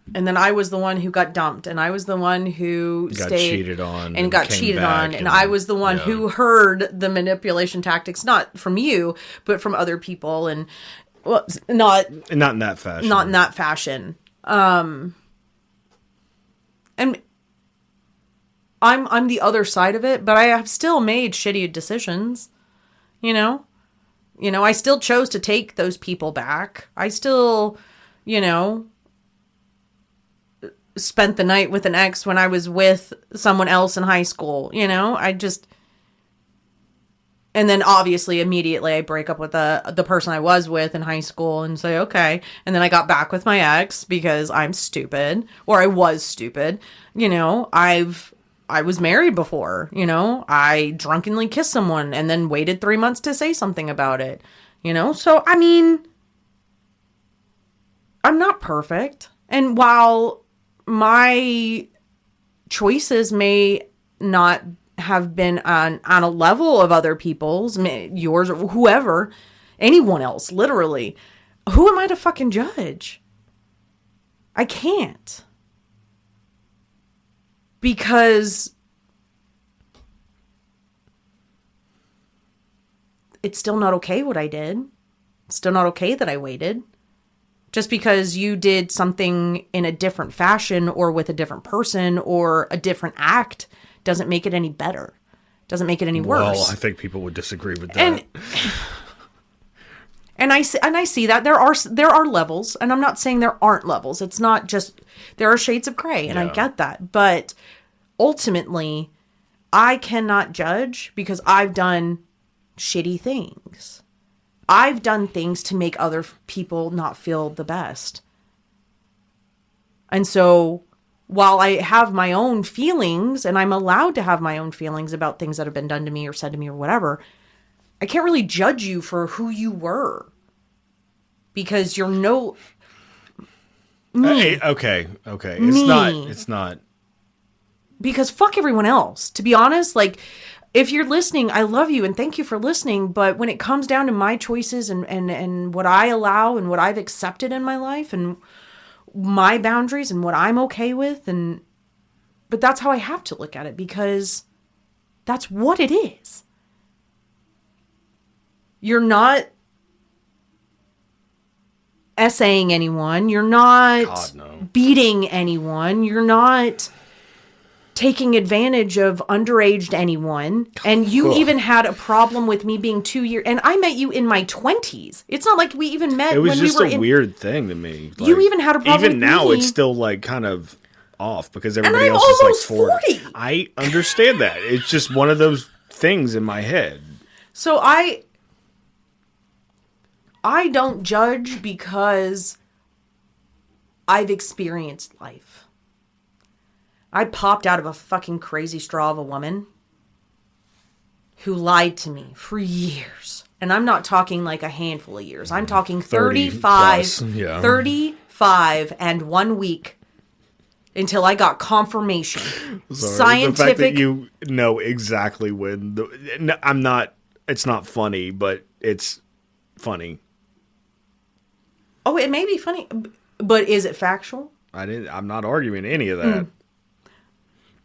And then I was the one who got dumped, and I was the one who got cheated on and got cheated on, and I was the one who heard the manipulation tactics, not from you, but from other people, and well, not in that fashion. Not in that fashion. And I'm the other side of it, but I have still made shitty decisions. You know, I still chose to take those people back. I still, spent the night with an ex when I was with someone else in high school. And then obviously immediately I break up with the person I was with in high school and say, okay. And then I got back with my ex because I'm stupid, or I was stupid. I was married before, I drunkenly kissed someone and then waited 3 months to say something about it, So, I mean, I'm not perfect. And while my choices may not have been on a level of other people's, yours or whoever, anyone else, literally, who am I to fucking judge? I can't. Because it's still not okay what I did. It's still not okay that I waited. Just because you did something in a different fashion or with a different person or a different act doesn't make it any better. Doesn't make it any worse. Well, I think people would disagree with that. And I see that there are levels, and I'm not saying there aren't levels. It's not just, there are shades of gray, and I get that. But ultimately, I cannot judge because I've done shitty things. I've done things to make other people not feel the best. And so while I have my own feelings, and I'm allowed to have my own feelings about things that have been done to me or said to me or whatever, I can't really judge you for who you were. Because you're no... Me. Okay. It's not... Because fuck everyone else. To be honest, like... If you're listening, I love you and thank you for listening. But when it comes down to my choices and what I allow and what I've accepted in my life and my boundaries and what I'm okay with, but that's how I have to look at it because that's what it is. You're not essaying anyone. You're not God, no. beating anyone. You're not taking advantage of underage anyone. And you even had a problem with me being 2 years. And I met you in my 20s. It's not like we even met It was when just we were a weird thing to me. Like, you even had a problem even with now, me. it's still like kind of off because everybody I'm else is like almost 40. 40. I understand that. It's just one of those things in my head. So I don't judge because I've experienced life. I popped out of a fucking crazy straw of a woman who lied to me for years. And I'm not talking like a handful of years. I'm talking 35, 35 and 1 week until I got confirmation. Sorry, the fact that you know exactly when I'm not, it's not funny, but it's funny. Oh, it may be funny, but is it factual? I'm not arguing any of that.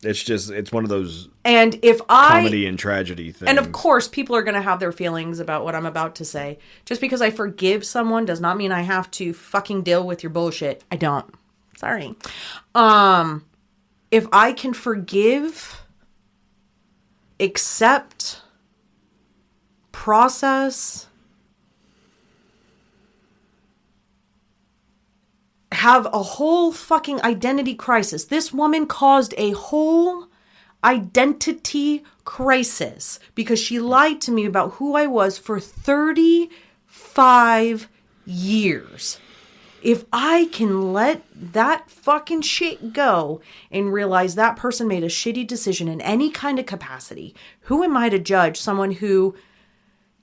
It's just, it's one of those and if comedy and tragedy things. And of course, people are going to have their feelings about what I'm about to say. Just because I forgive someone does not mean I have to fucking deal with your bullshit. I don't. Sorry. If I can forgive, accept, process, have a whole fucking identity crisis. This woman caused a whole identity crisis because she lied to me about who I was for 35 years. If I can let that fucking shit go and realize that person made a shitty decision in any kind of capacity, who am I to judge someone who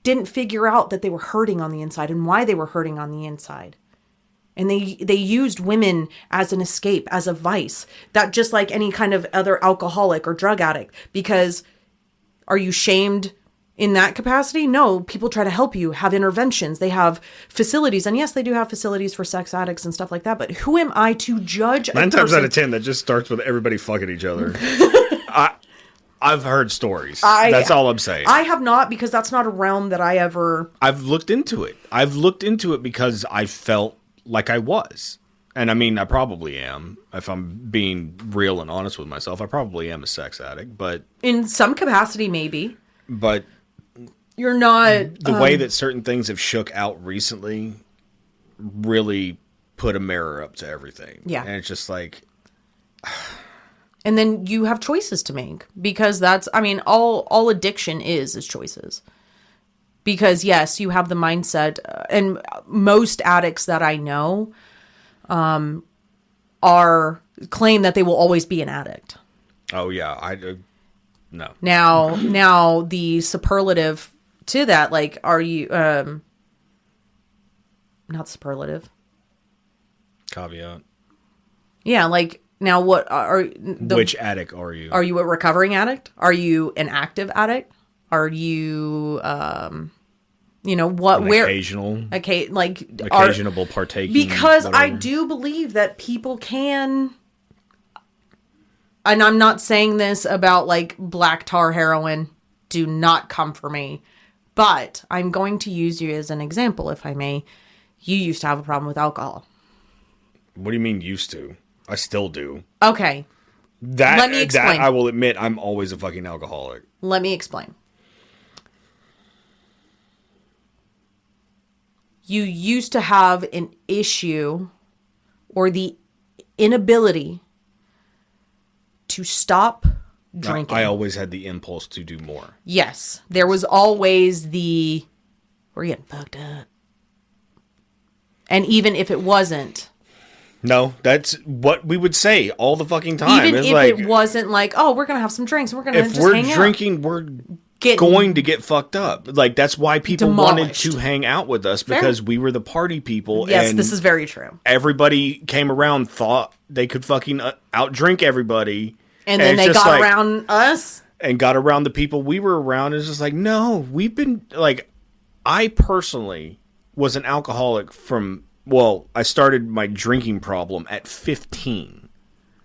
didn't figure out that they were hurting on the inside and why they were hurting on the inside? And they used women as an escape, as a vice. That just like any kind of other alcoholic or drug addict. Because are you shamed in that capacity? No, people try to help you, have interventions. They have facilities. And yes, they do have facilities for sex addicts and stuff like that. But who am I to judge a 9 times person? out of 10, that just starts with everybody fucking each other. I've heard stories. That's all I'm saying. I have not, because that's not a realm that I ever... I've looked into it. I've looked into it because I felt like I was. And I mean, I probably am. If I'm being real and honest with myself, I probably am a sex addict. But in some capacity, maybe. But you're not... The way that certain things have shook out recently really put a mirror up to everything. Yeah. And it's just like... And then you have choices to make. Because that's... I mean, all addiction is choices. Because, yes, you have the mindset, and most addicts that I know claim that they will always be an addict. Oh, yeah. No. Now, the superlative to that, like, are you... not superlative. Caveat. Yeah, like, now what are... Which addict are you? Are you a recovering addict? Are you an active addict? Are you... occasional partaking, because whatever. I do believe that people can, and I'm not saying this about like black tar heroin, do not come for me, but I'm going to use you as an example, if I may. You used to have a problem with alcohol. What do you mean used to? I still do. Okay. Let me explain. That I will admit, I'm always a fucking alcoholic. Let me explain. You used to have an issue or the inability to stop drinking. I always had the impulse to do more. Yes. There was always we're getting fucked up. And even if it wasn't. No, that's what we would say all the fucking time. Even if it wasn't like, oh, we're going to have some drinks. We're going to just hang out. If we're drinking, we're going to get fucked up. Like, that's why people wanted to hang out with us, because we were the party people. Yes, and this is very true. Everybody came around, thought they could fucking outdrink everybody. And then they got around us. And got around the people we were around. It's just like, no, we've been, like, I personally was an alcoholic I started my drinking problem at 15.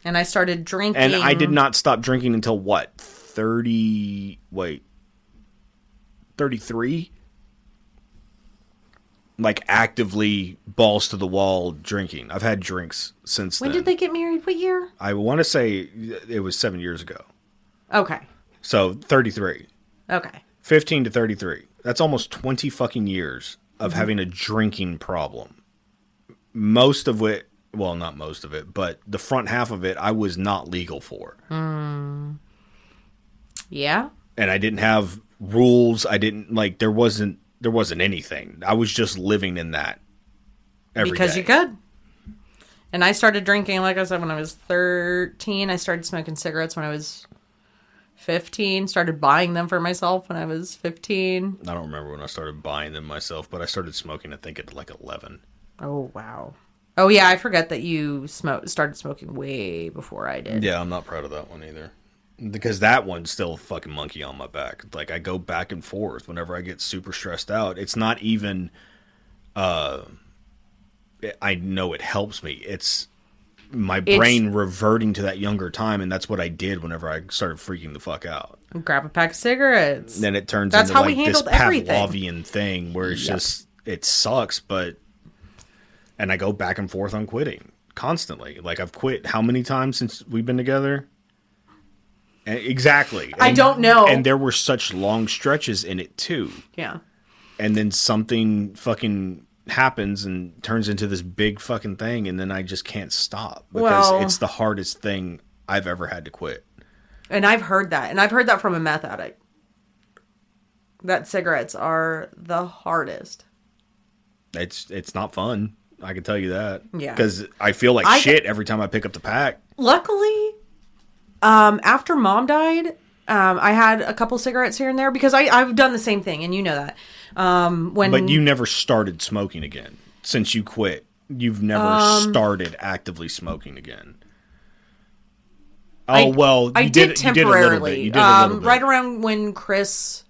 And I started drinking. And I did not stop drinking until what? 33? like actively balls to the wall drinking. I've had drinks since then. When did they get married? What year? I want to say it was 7 years ago. Okay. So 33. Okay. 15 to 33. That's almost 20 fucking years of having a drinking problem. Most of it, well, not most of it, but the front half of it, I was not legal for. Yeah. And I didn't have rules. I didn't, like, there wasn't anything. I was just living in that every because day. You could. And I started drinking, like I said, when I was 13. I started smoking cigarettes when I was 15. Started buying them for myself when I was 15. I don't remember when I started buying them myself, but I started smoking, I think, at like 11. Oh, wow. Oh, yeah, I forget that you started smoking way before I did. Yeah, I'm not proud of that one either. Because that one's still a fucking monkey on my back. Like, I go back and forth whenever I get super stressed out. It's not even, I know it helps me. It's my brain reverting to that younger time, and that's what I did whenever I started freaking the fuck out. Grab a pack of cigarettes. Then it turns That's into how like we this handled everything. Pavlovian thing where it's just, it sucks, but, and I go back and forth on quitting constantly. Like, I've quit how many times since we've been together? Exactly. I don't know. And there were such long stretches in it too. Yeah. And then something fucking happens and turns into this big fucking thing, and then I just can't stop because it's the hardest thing I've ever had to quit. And I've heard that. And I've heard that from a meth addict. That cigarettes are the hardest. It's not fun. I can tell you that. Yeah. Because I feel like shit every time I pick up the pack. Luckily, after Mom died, I had a couple cigarettes here and there because I've done the same thing, and you know that. But you never started smoking again since you quit. You've never started actively smoking again. Oh, well, I did temporarily. You did a little bit. Right around when Chris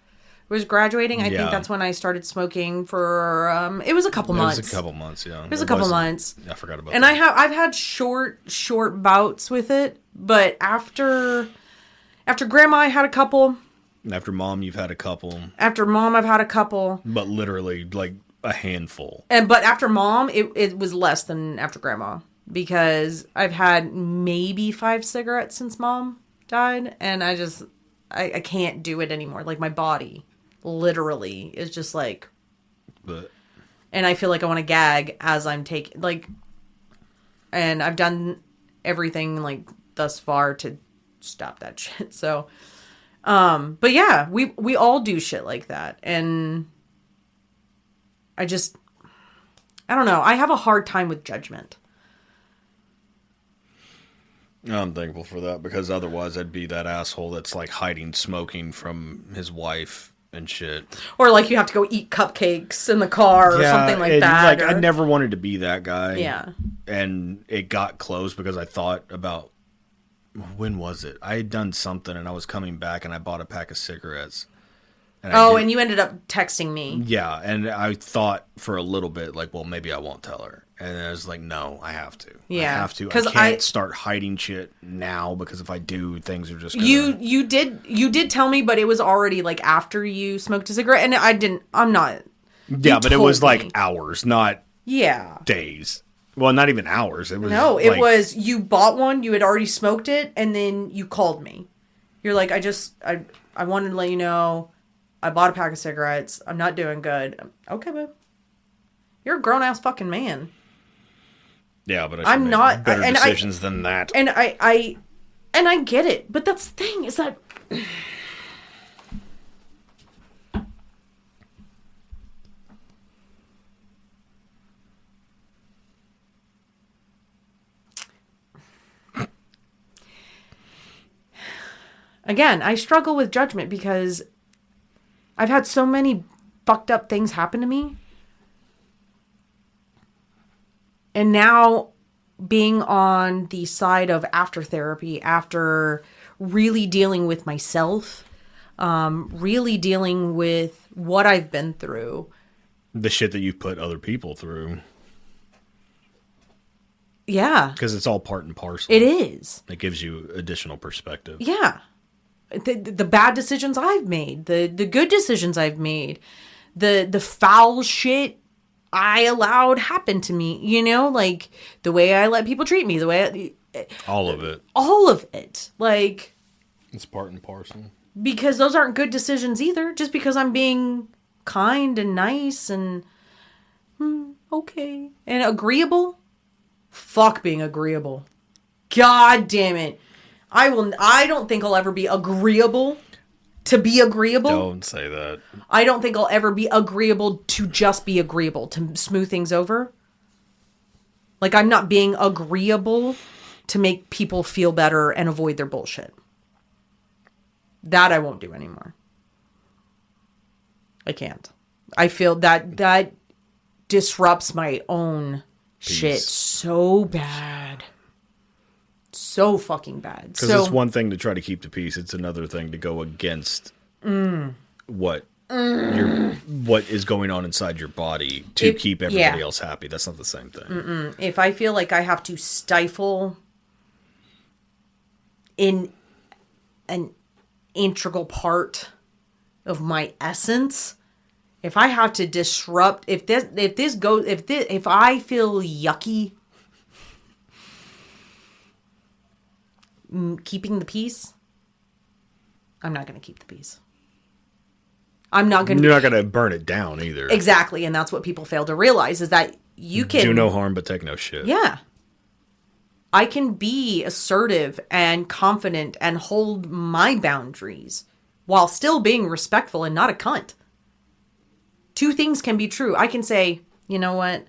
was graduating, I think that's when I started smoking for, it was a couple months. It was a couple months, yeah. It was a couple months. I forgot about and that. And I've had short bouts with it, but after Grandma, I had a couple. After Mom, you've had a couple. After Mom, I've had a couple. But literally, like, a handful. But after Mom, it was less than after Grandma. Because I've had maybe 5 cigarettes since Mom died. And I can't do it anymore. Like, my body literally is just like... But... And I feel like I want to gag as I'm taking... Like... And I've done everything, like, thus far to stop that shit. So... but yeah, we all do shit like that. And I don't know. I have a hard time with judgment. I'm thankful for that because otherwise I'd be that asshole that's like hiding smoking from his wife and shit. Or like you have to go eat cupcakes in the car or something like that. Like I never wanted to be that guy. Yeah. And it got close because I thought about, when was it? I had done something and I was coming back and I bought a pack of cigarettes. And you ended up texting me. Yeah, and I thought for a little bit, like, well, maybe I won't tell her. And I was like, no, I have to. Yeah. I have to. I can't start hiding shit now because if I do, things are just gonna... You did tell me, but it was already, like, after you smoked a cigarette, and I'm not... Yeah, but it was, like, hours, not days. Well, not even hours. It was it was, you bought one, you had already smoked it, and then you called me. You're like, I wanted to let you know, I bought a pack of cigarettes, I'm not doing good. Okay, babe. You're a grown-ass fucking man. Yeah, but I'm not better decisions than that. And I get it, but that's the thing, is that... Again, I struggle with judgment because I've had so many fucked up things happen to me. And now being on the side of after therapy, after really dealing with myself, really dealing with what I've been through. The shit that you put other people through. Yeah. Because it's all part and parcel. It is. It gives you additional perspective. Yeah. The bad decisions I've made, the good decisions I've made, the foul shit I allowed happen to me, you know, like the way I let people treat me, the way all of it. All of it. Like, it's part and parcel. Because those aren't good decisions either. Just because I'm being kind and nice and okay and agreeable. Fuck being agreeable. God damn it. I don't think I'll ever be agreeable to be agreeable. Don't say that. I don't think I'll ever be agreeable to just be agreeable, to smooth things over. Like, I'm not being agreeable to make people feel better and avoid their bullshit. That I won't do anymore. I can't. I feel that disrupts my own shit so bad. So fucking bad. Because it's one thing to try to keep the peace. It's another thing to go against what is going on inside your body to keep everybody else happy. That's not the same thing. If I feel like I have to stifle in an integral part of my essence, if I have to disrupt, if I feel yucky keeping the peace, I'm not going to keep the peace. You're not going to burn it down either. Exactly. And that's what people fail to realize, is that you can do no harm but take no shit. Yeah. I can be assertive and confident and hold my boundaries while still being respectful and not a cunt. Two things can be true. I can say, you know what?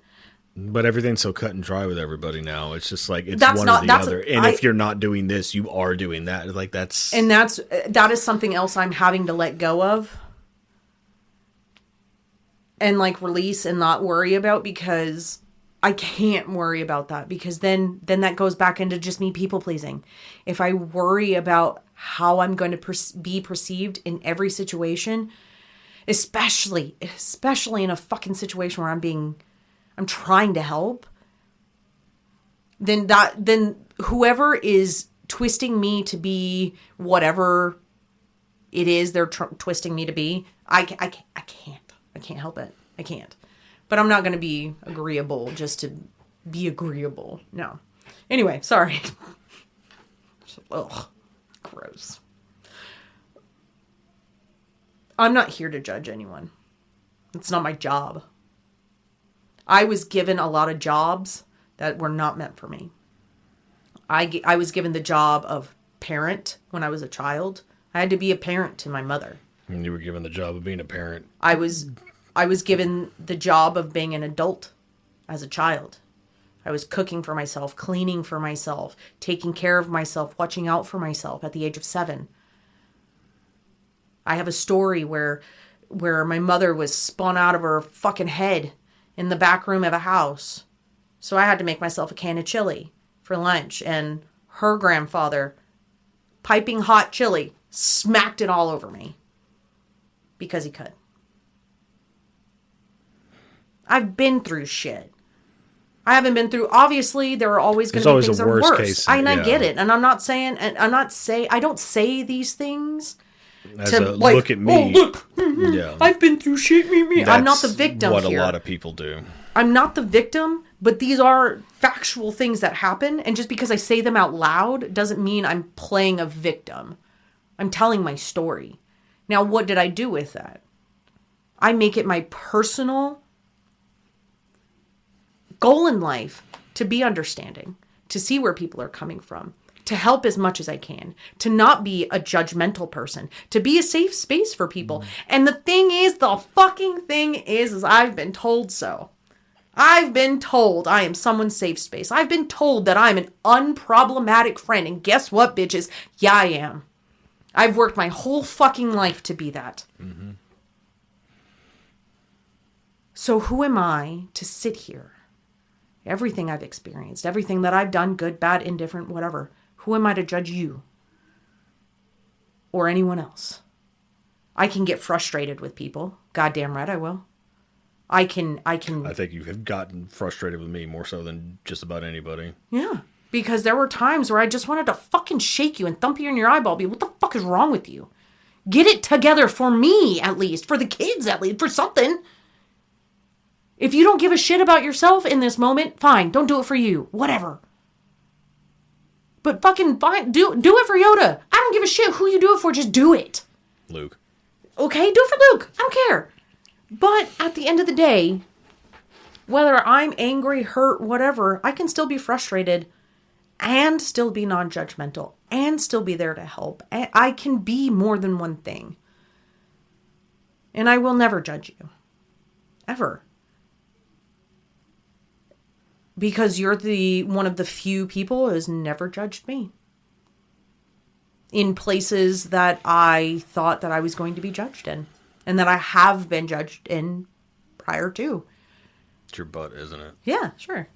But everything's so cut and dry with everybody now. It's just like, it's one or the other. And if you're not doing this, you are doing that. Like, that is something else I'm having to let go of. And like release and not worry about, because I can't worry about that, because then that goes back into just me people pleasing. If I worry about how I'm going to be perceived in every situation, especially in a fucking situation where I'm trying to help, then whoever is twisting me to be whatever it is they're twisting me to be, I can't help it. I can't. But I'm not going to be agreeable just to be agreeable. No. Anyway, sorry. Ugh. Gross. I'm not here to judge anyone. It's not my job. I was given a lot of jobs that were not meant for me. I was given the job of parent when I was a child. I had to be a parent to my mother. And you were given the job of being a parent. I was given the job of being an adult as a child. I was cooking for myself, cleaning for myself, taking care of myself, watching out for myself at the age of 7. I have a story where my mother was spun out of her fucking head in the back room of a house. So I had to make myself a can of chili for lunch, and her grandfather, piping hot chili, smacked it all over me because he could. I've been through shit. I haven't been through, obviously there are always going to be things that are worse. I get it. And I don't say these things as a like, look at me. Oh, look, yeah. I've been through shit. I'm not the victim what here. A lot of people do. I'm not the victim, but these are factual things that happen. And just because I say them out loud doesn't mean I'm playing a victim. I'm telling my story. Now, what did I do with that? I make it my personal goal in life to be understanding, to see where people are coming from, to help as much as I can, to not be a judgmental person, to be a safe space for people. And the fucking thing is I've been told so. I've been told I am someone's safe space. I've been told that I'm an unproblematic friend. And guess what, bitches? Yeah, I am. I've worked my whole fucking life to be that. Mm-hmm. So who am I to sit here? Everything I've experienced, everything that I've done, good, bad, indifferent, whatever. Who am I to judge you? Or anyone else? I can get frustrated with people. Goddamn right I will. I think you have gotten frustrated with me more so than just about anybody. Yeah. Because there were times where I just wanted to fucking shake you and thump you in your eyeball. Be what the fuck is wrong with you? Get it together for me, at least. For the kids, at least. For something. If you don't give a shit about yourself in this moment, fine, don't do it for you. Whatever. But fucking fine, do it for Yoda. I don't give a shit who you do it for, just do it. Luke. Okay, do it for Luke. I don't care. But at the end of the day, whether I'm angry, hurt, whatever, I can still be frustrated and still be non-judgmental and still be there to help. And I can be more than one thing. And I will never judge you. Ever. Because you're one of the few people who has never judged me. In places that I thought that I was going to be judged in. And that I have been judged in prior to. It's your butt, isn't it? Yeah, sure.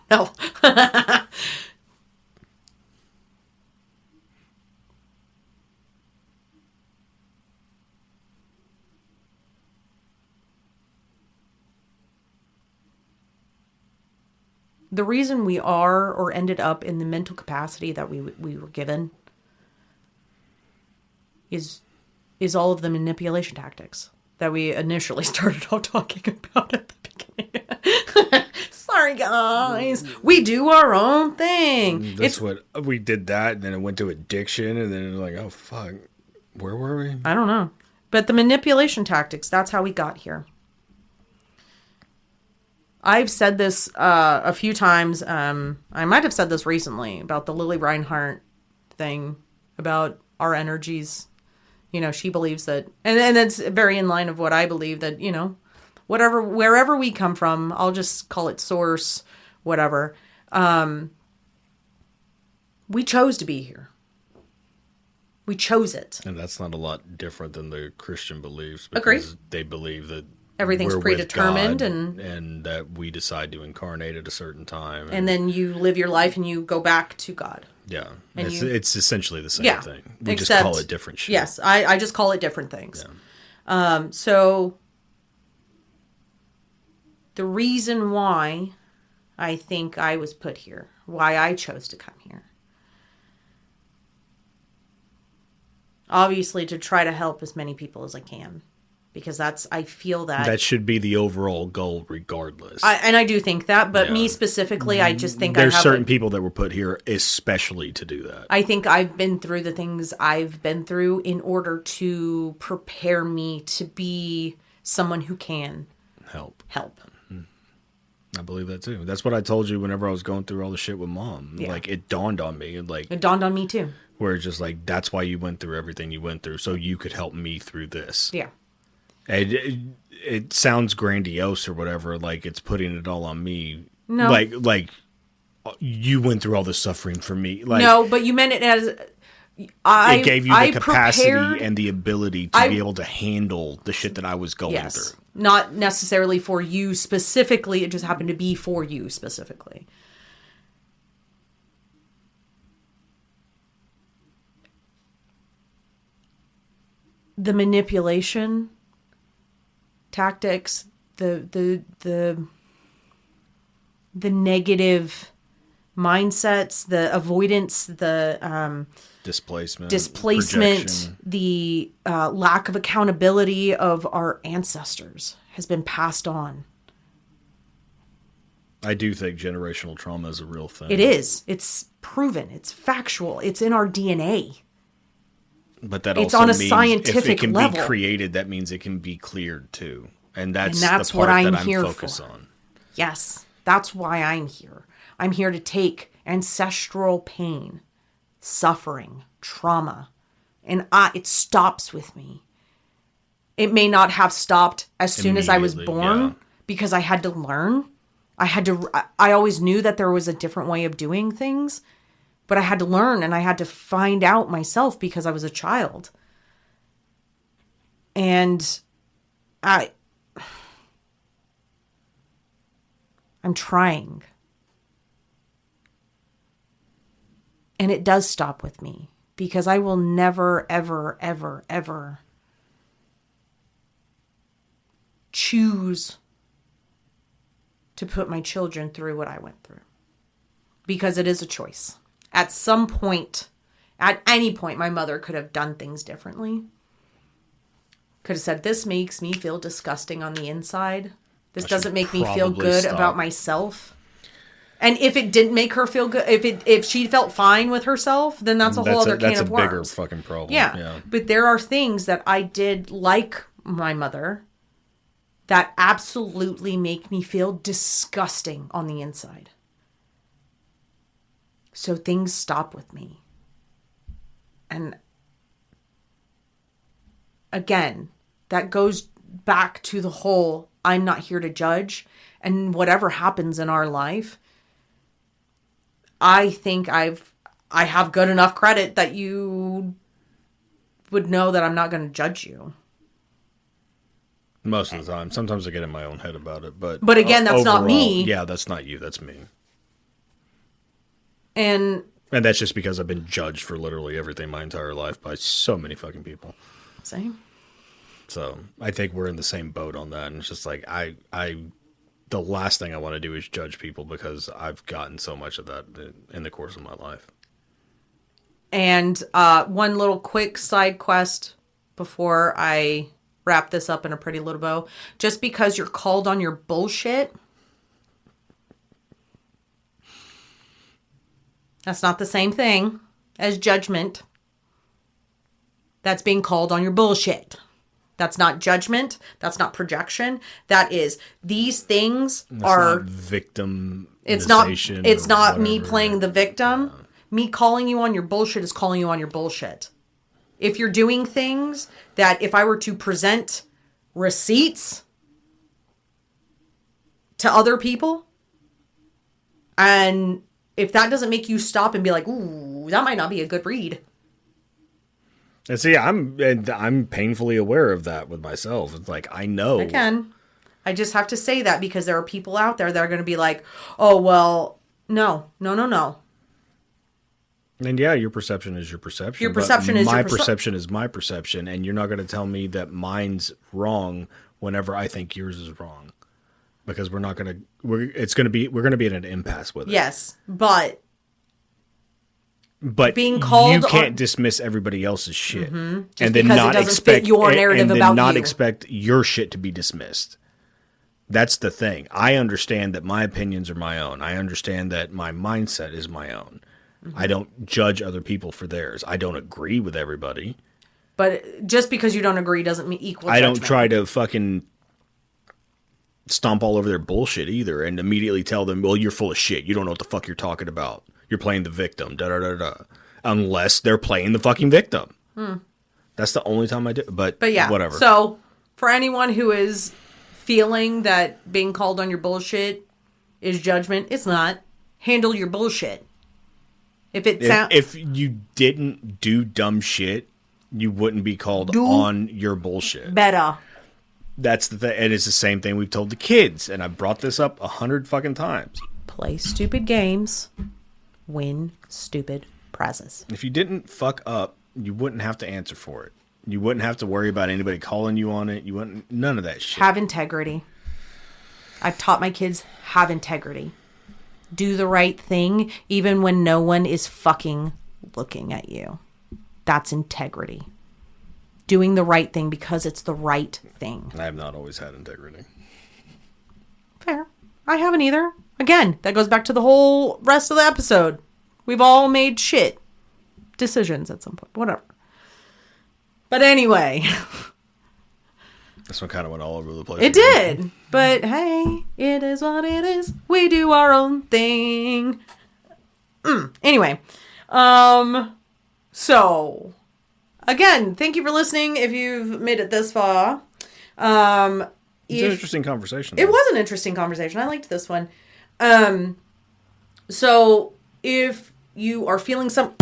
No. The reason we are or ended up in the mental capacity that we were given is all of the manipulation tactics that we initially started out talking about at the beginning. Sorry, guys. We do our own thing. We did that, and then it went to addiction, and then it was like, oh, fuck. Where were we? I don't know. But the manipulation tactics, that's how we got here. I've said this a few times. I might have said this recently about the Lily Reinhart thing, about our energies. You know, she believes that, and that's very in line of what I believe, that, you know, wherever we come from, I'll just call it source, whatever. We chose to be here. We chose it. And that's not a lot different than the Christian beliefs. Agree. Because they believe that everything's predetermined and that we decide to incarnate at a certain time. And then you live your life and you go back to God. Yeah. And it's essentially the same thing. We just call it different shit. Yes, I just call it different things. Yeah. So the reason why I think I was put here, why I chose to come here, obviously to try to help as many people as I can. Because I feel that should be the overall goal regardless. I do think that, but me specifically, I just think there's certain people that were put here especially to do that. I think I've been through the things I've been through in order to prepare me to be someone who can help. I believe that too. That's what I told you whenever I was going through all the shit with Mom. Yeah. Like, it dawned on me. It dawned on me too. Where it's just like, that's why you went through everything you went through, so you could help me through this. Yeah. It sounds grandiose or whatever, like it's putting it all on me. No. Like you went through all this suffering for me. Like, no, but you meant it as... it gave you the capacity and the ability to be able to handle the shit that I was going through. Not necessarily for you specifically, it just happened to be for you specifically. The manipulation tactics, the negative mindsets, the avoidance, the displacement, projection. The lack of accountability of our ancestors has been passed on. I do think generational trauma is a real thing. It is. It's proven. It's factual. It's in our DNA. But that it's also on a means scientific if it can level. be created, that means it can be cleared too. And that's the part what I'm that I'm here focused for. on. Yes, that's why I'm here. I'm here to take ancestral pain, suffering, trauma, and it stops with me. It may not have stopped as soon as I was born because I had to learn. I always knew that there was a different way of doing things. But I had to learn and I had to find out myself because I was a child. And I'm trying. And it does stop with me because I will never, ever, ever, ever choose to put my children through what I went through. Because it is a choice. At some point, at any point, my mother could have done things differently. Could have said, this makes me feel disgusting on the inside. This doesn't make me feel probably good stop. about myself. And if it didn't make her feel good, if she felt fine with herself, then that's a whole other can of worms. That's a bigger fucking problem. Yeah. But there are things that I did like my mother that absolutely make me feel disgusting on the inside. So things stop with me. And again, that goes back to the whole I'm not here to judge, and whatever happens in our life, I think I have good enough credit that you would know that I'm not going to judge you. Most of the time. Sometimes I get in my own head about it, but again, that's overall, not me. Yeah, that's not you. That's me. And that's just because I've been judged for literally everything my entire life by so many fucking people. Same. So I think we're in the same boat on that. And it's just like, the last thing I want to do is judge people because I've gotten so much of that in the course of my life. And one little quick side quest before I wrap this up in a pretty little bow. Just because you're called on your bullshit, that's not the same thing as judgment. That's being called on your bullshit. That's not judgment. That's not projection. That is, these things are not victimization. It's not me playing the victim. Yeah. Me calling you on your bullshit is calling you on your bullshit. If you're doing things that if I were to present receipts to other people, and if that doesn't make you stop and be like, ooh, that might not be a good read. And see, I'm painfully aware of that with myself. It's like, I know. Again, I just have to say that because there are people out there that are going to be like, oh, well, no. And yeah, your perception is your perception. Your perception is my perception is my perception, and you're not going to tell me that mine's wrong whenever I think yours is wrong, because we're going to be in an impasse with it. Yes, but being called you can't dismiss everybody else's shit, and then not expect your narrative about you. Not expect your shit to be dismissed. That's the thing. I understand that my opinions are my own. I understand that my mindset is my own. Mm-hmm. I don't judge other people for theirs. I don't agree with everybody. But just because you don't agree doesn't mean equal judgment. I don't try to fucking stomp all over their bullshit either and immediately tell them, well, you're full of shit. You don't know what the fuck you're talking about. You're playing the victim. Da-da-da-da. Unless they're playing the fucking victim. That's the only time I do. But yeah, whatever. So for anyone who is feeling that being called on your bullshit is judgment, it's not. Handle your bullshit. If you didn't do dumb shit, you wouldn't be called on your bullshit. Better. That's the thing. And it's the same thing we've told the kids. And I brought this up 100 fucking times. Play stupid games. Win stupid prizes. If you didn't fuck up, you wouldn't have to answer for it. You wouldn't have to worry about anybody calling you on it. You wouldn't. None of that shit. Have integrity. I've taught my kids, have integrity. Do the right thing even when no one is fucking looking at you. That's integrity. Doing the right thing because it's the right thing. I have not always had integrity. Fair. I haven't either. Again, that goes back to the whole rest of the episode. We've all made shit decisions at some point. Whatever. But anyway. This one kind of went all over the place. It did. But hey, it is what it is. We do our own thing. Anyway. So, again, thank you for listening if you've made it this far. It's an interesting conversation. It was an interesting conversation. I liked this one. So, if you are feeling some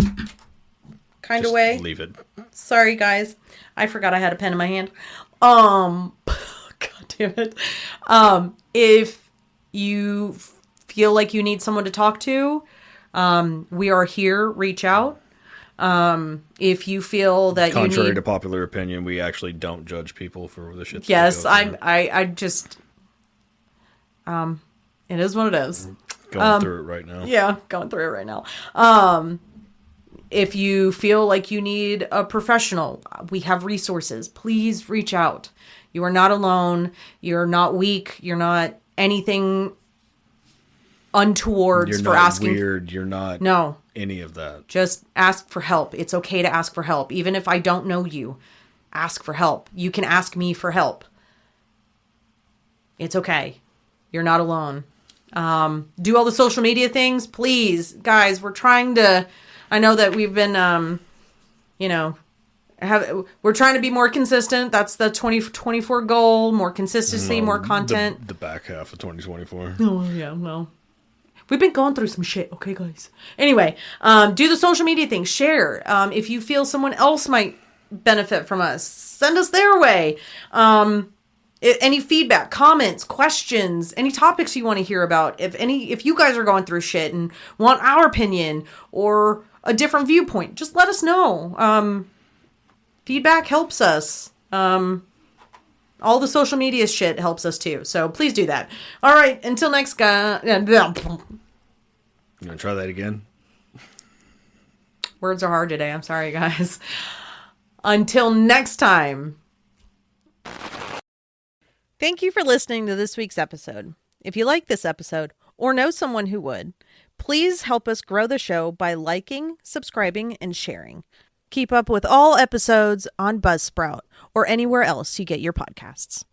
kind of way. Leave it. Sorry, guys. I forgot I had a pen in my hand. God damn it. If you feel like you need someone to talk to, we are here. Reach out. If you feel that contrary to popular opinion, we actually don't judge people for the shit. Yes, I just, it is what it is. Going through it right now. Yeah, going through it right now. If you feel like you need a professional, we have resources. Please reach out. You are not alone. You're not weak. You're not anything untowards You're for not asking. weird. You're not No. any of that. Just ask for help. It's okay to ask for help. Even if I don't know you, ask for help. You can ask me for help. It's okay. You're not alone. Do all the social media things, please. Guys, we're trying to, I know that we've been, we're trying to be more consistent. That's the 2024 goal. More consistency, more content. The back half of 2024. Oh, yeah, well. We've been going through some shit, okay, guys? Anyway, do the social media thing. Share. If you feel someone else might benefit from us, send us their way. Any feedback, comments, questions, any topics you want to hear about. If you guys are going through shit and want our opinion or a different viewpoint, just let us know. Feedback helps us. All the social media shit helps us too. So please do that. All right. Until next guy. You want to try that again? Words are hard today. I'm sorry, guys. Until next time. Thank you for listening to this week's episode. If you like this episode or know someone who would, please help us grow the show by liking, subscribing, and sharing. Keep up with all episodes on Buzzsprout or anywhere else you get your podcasts.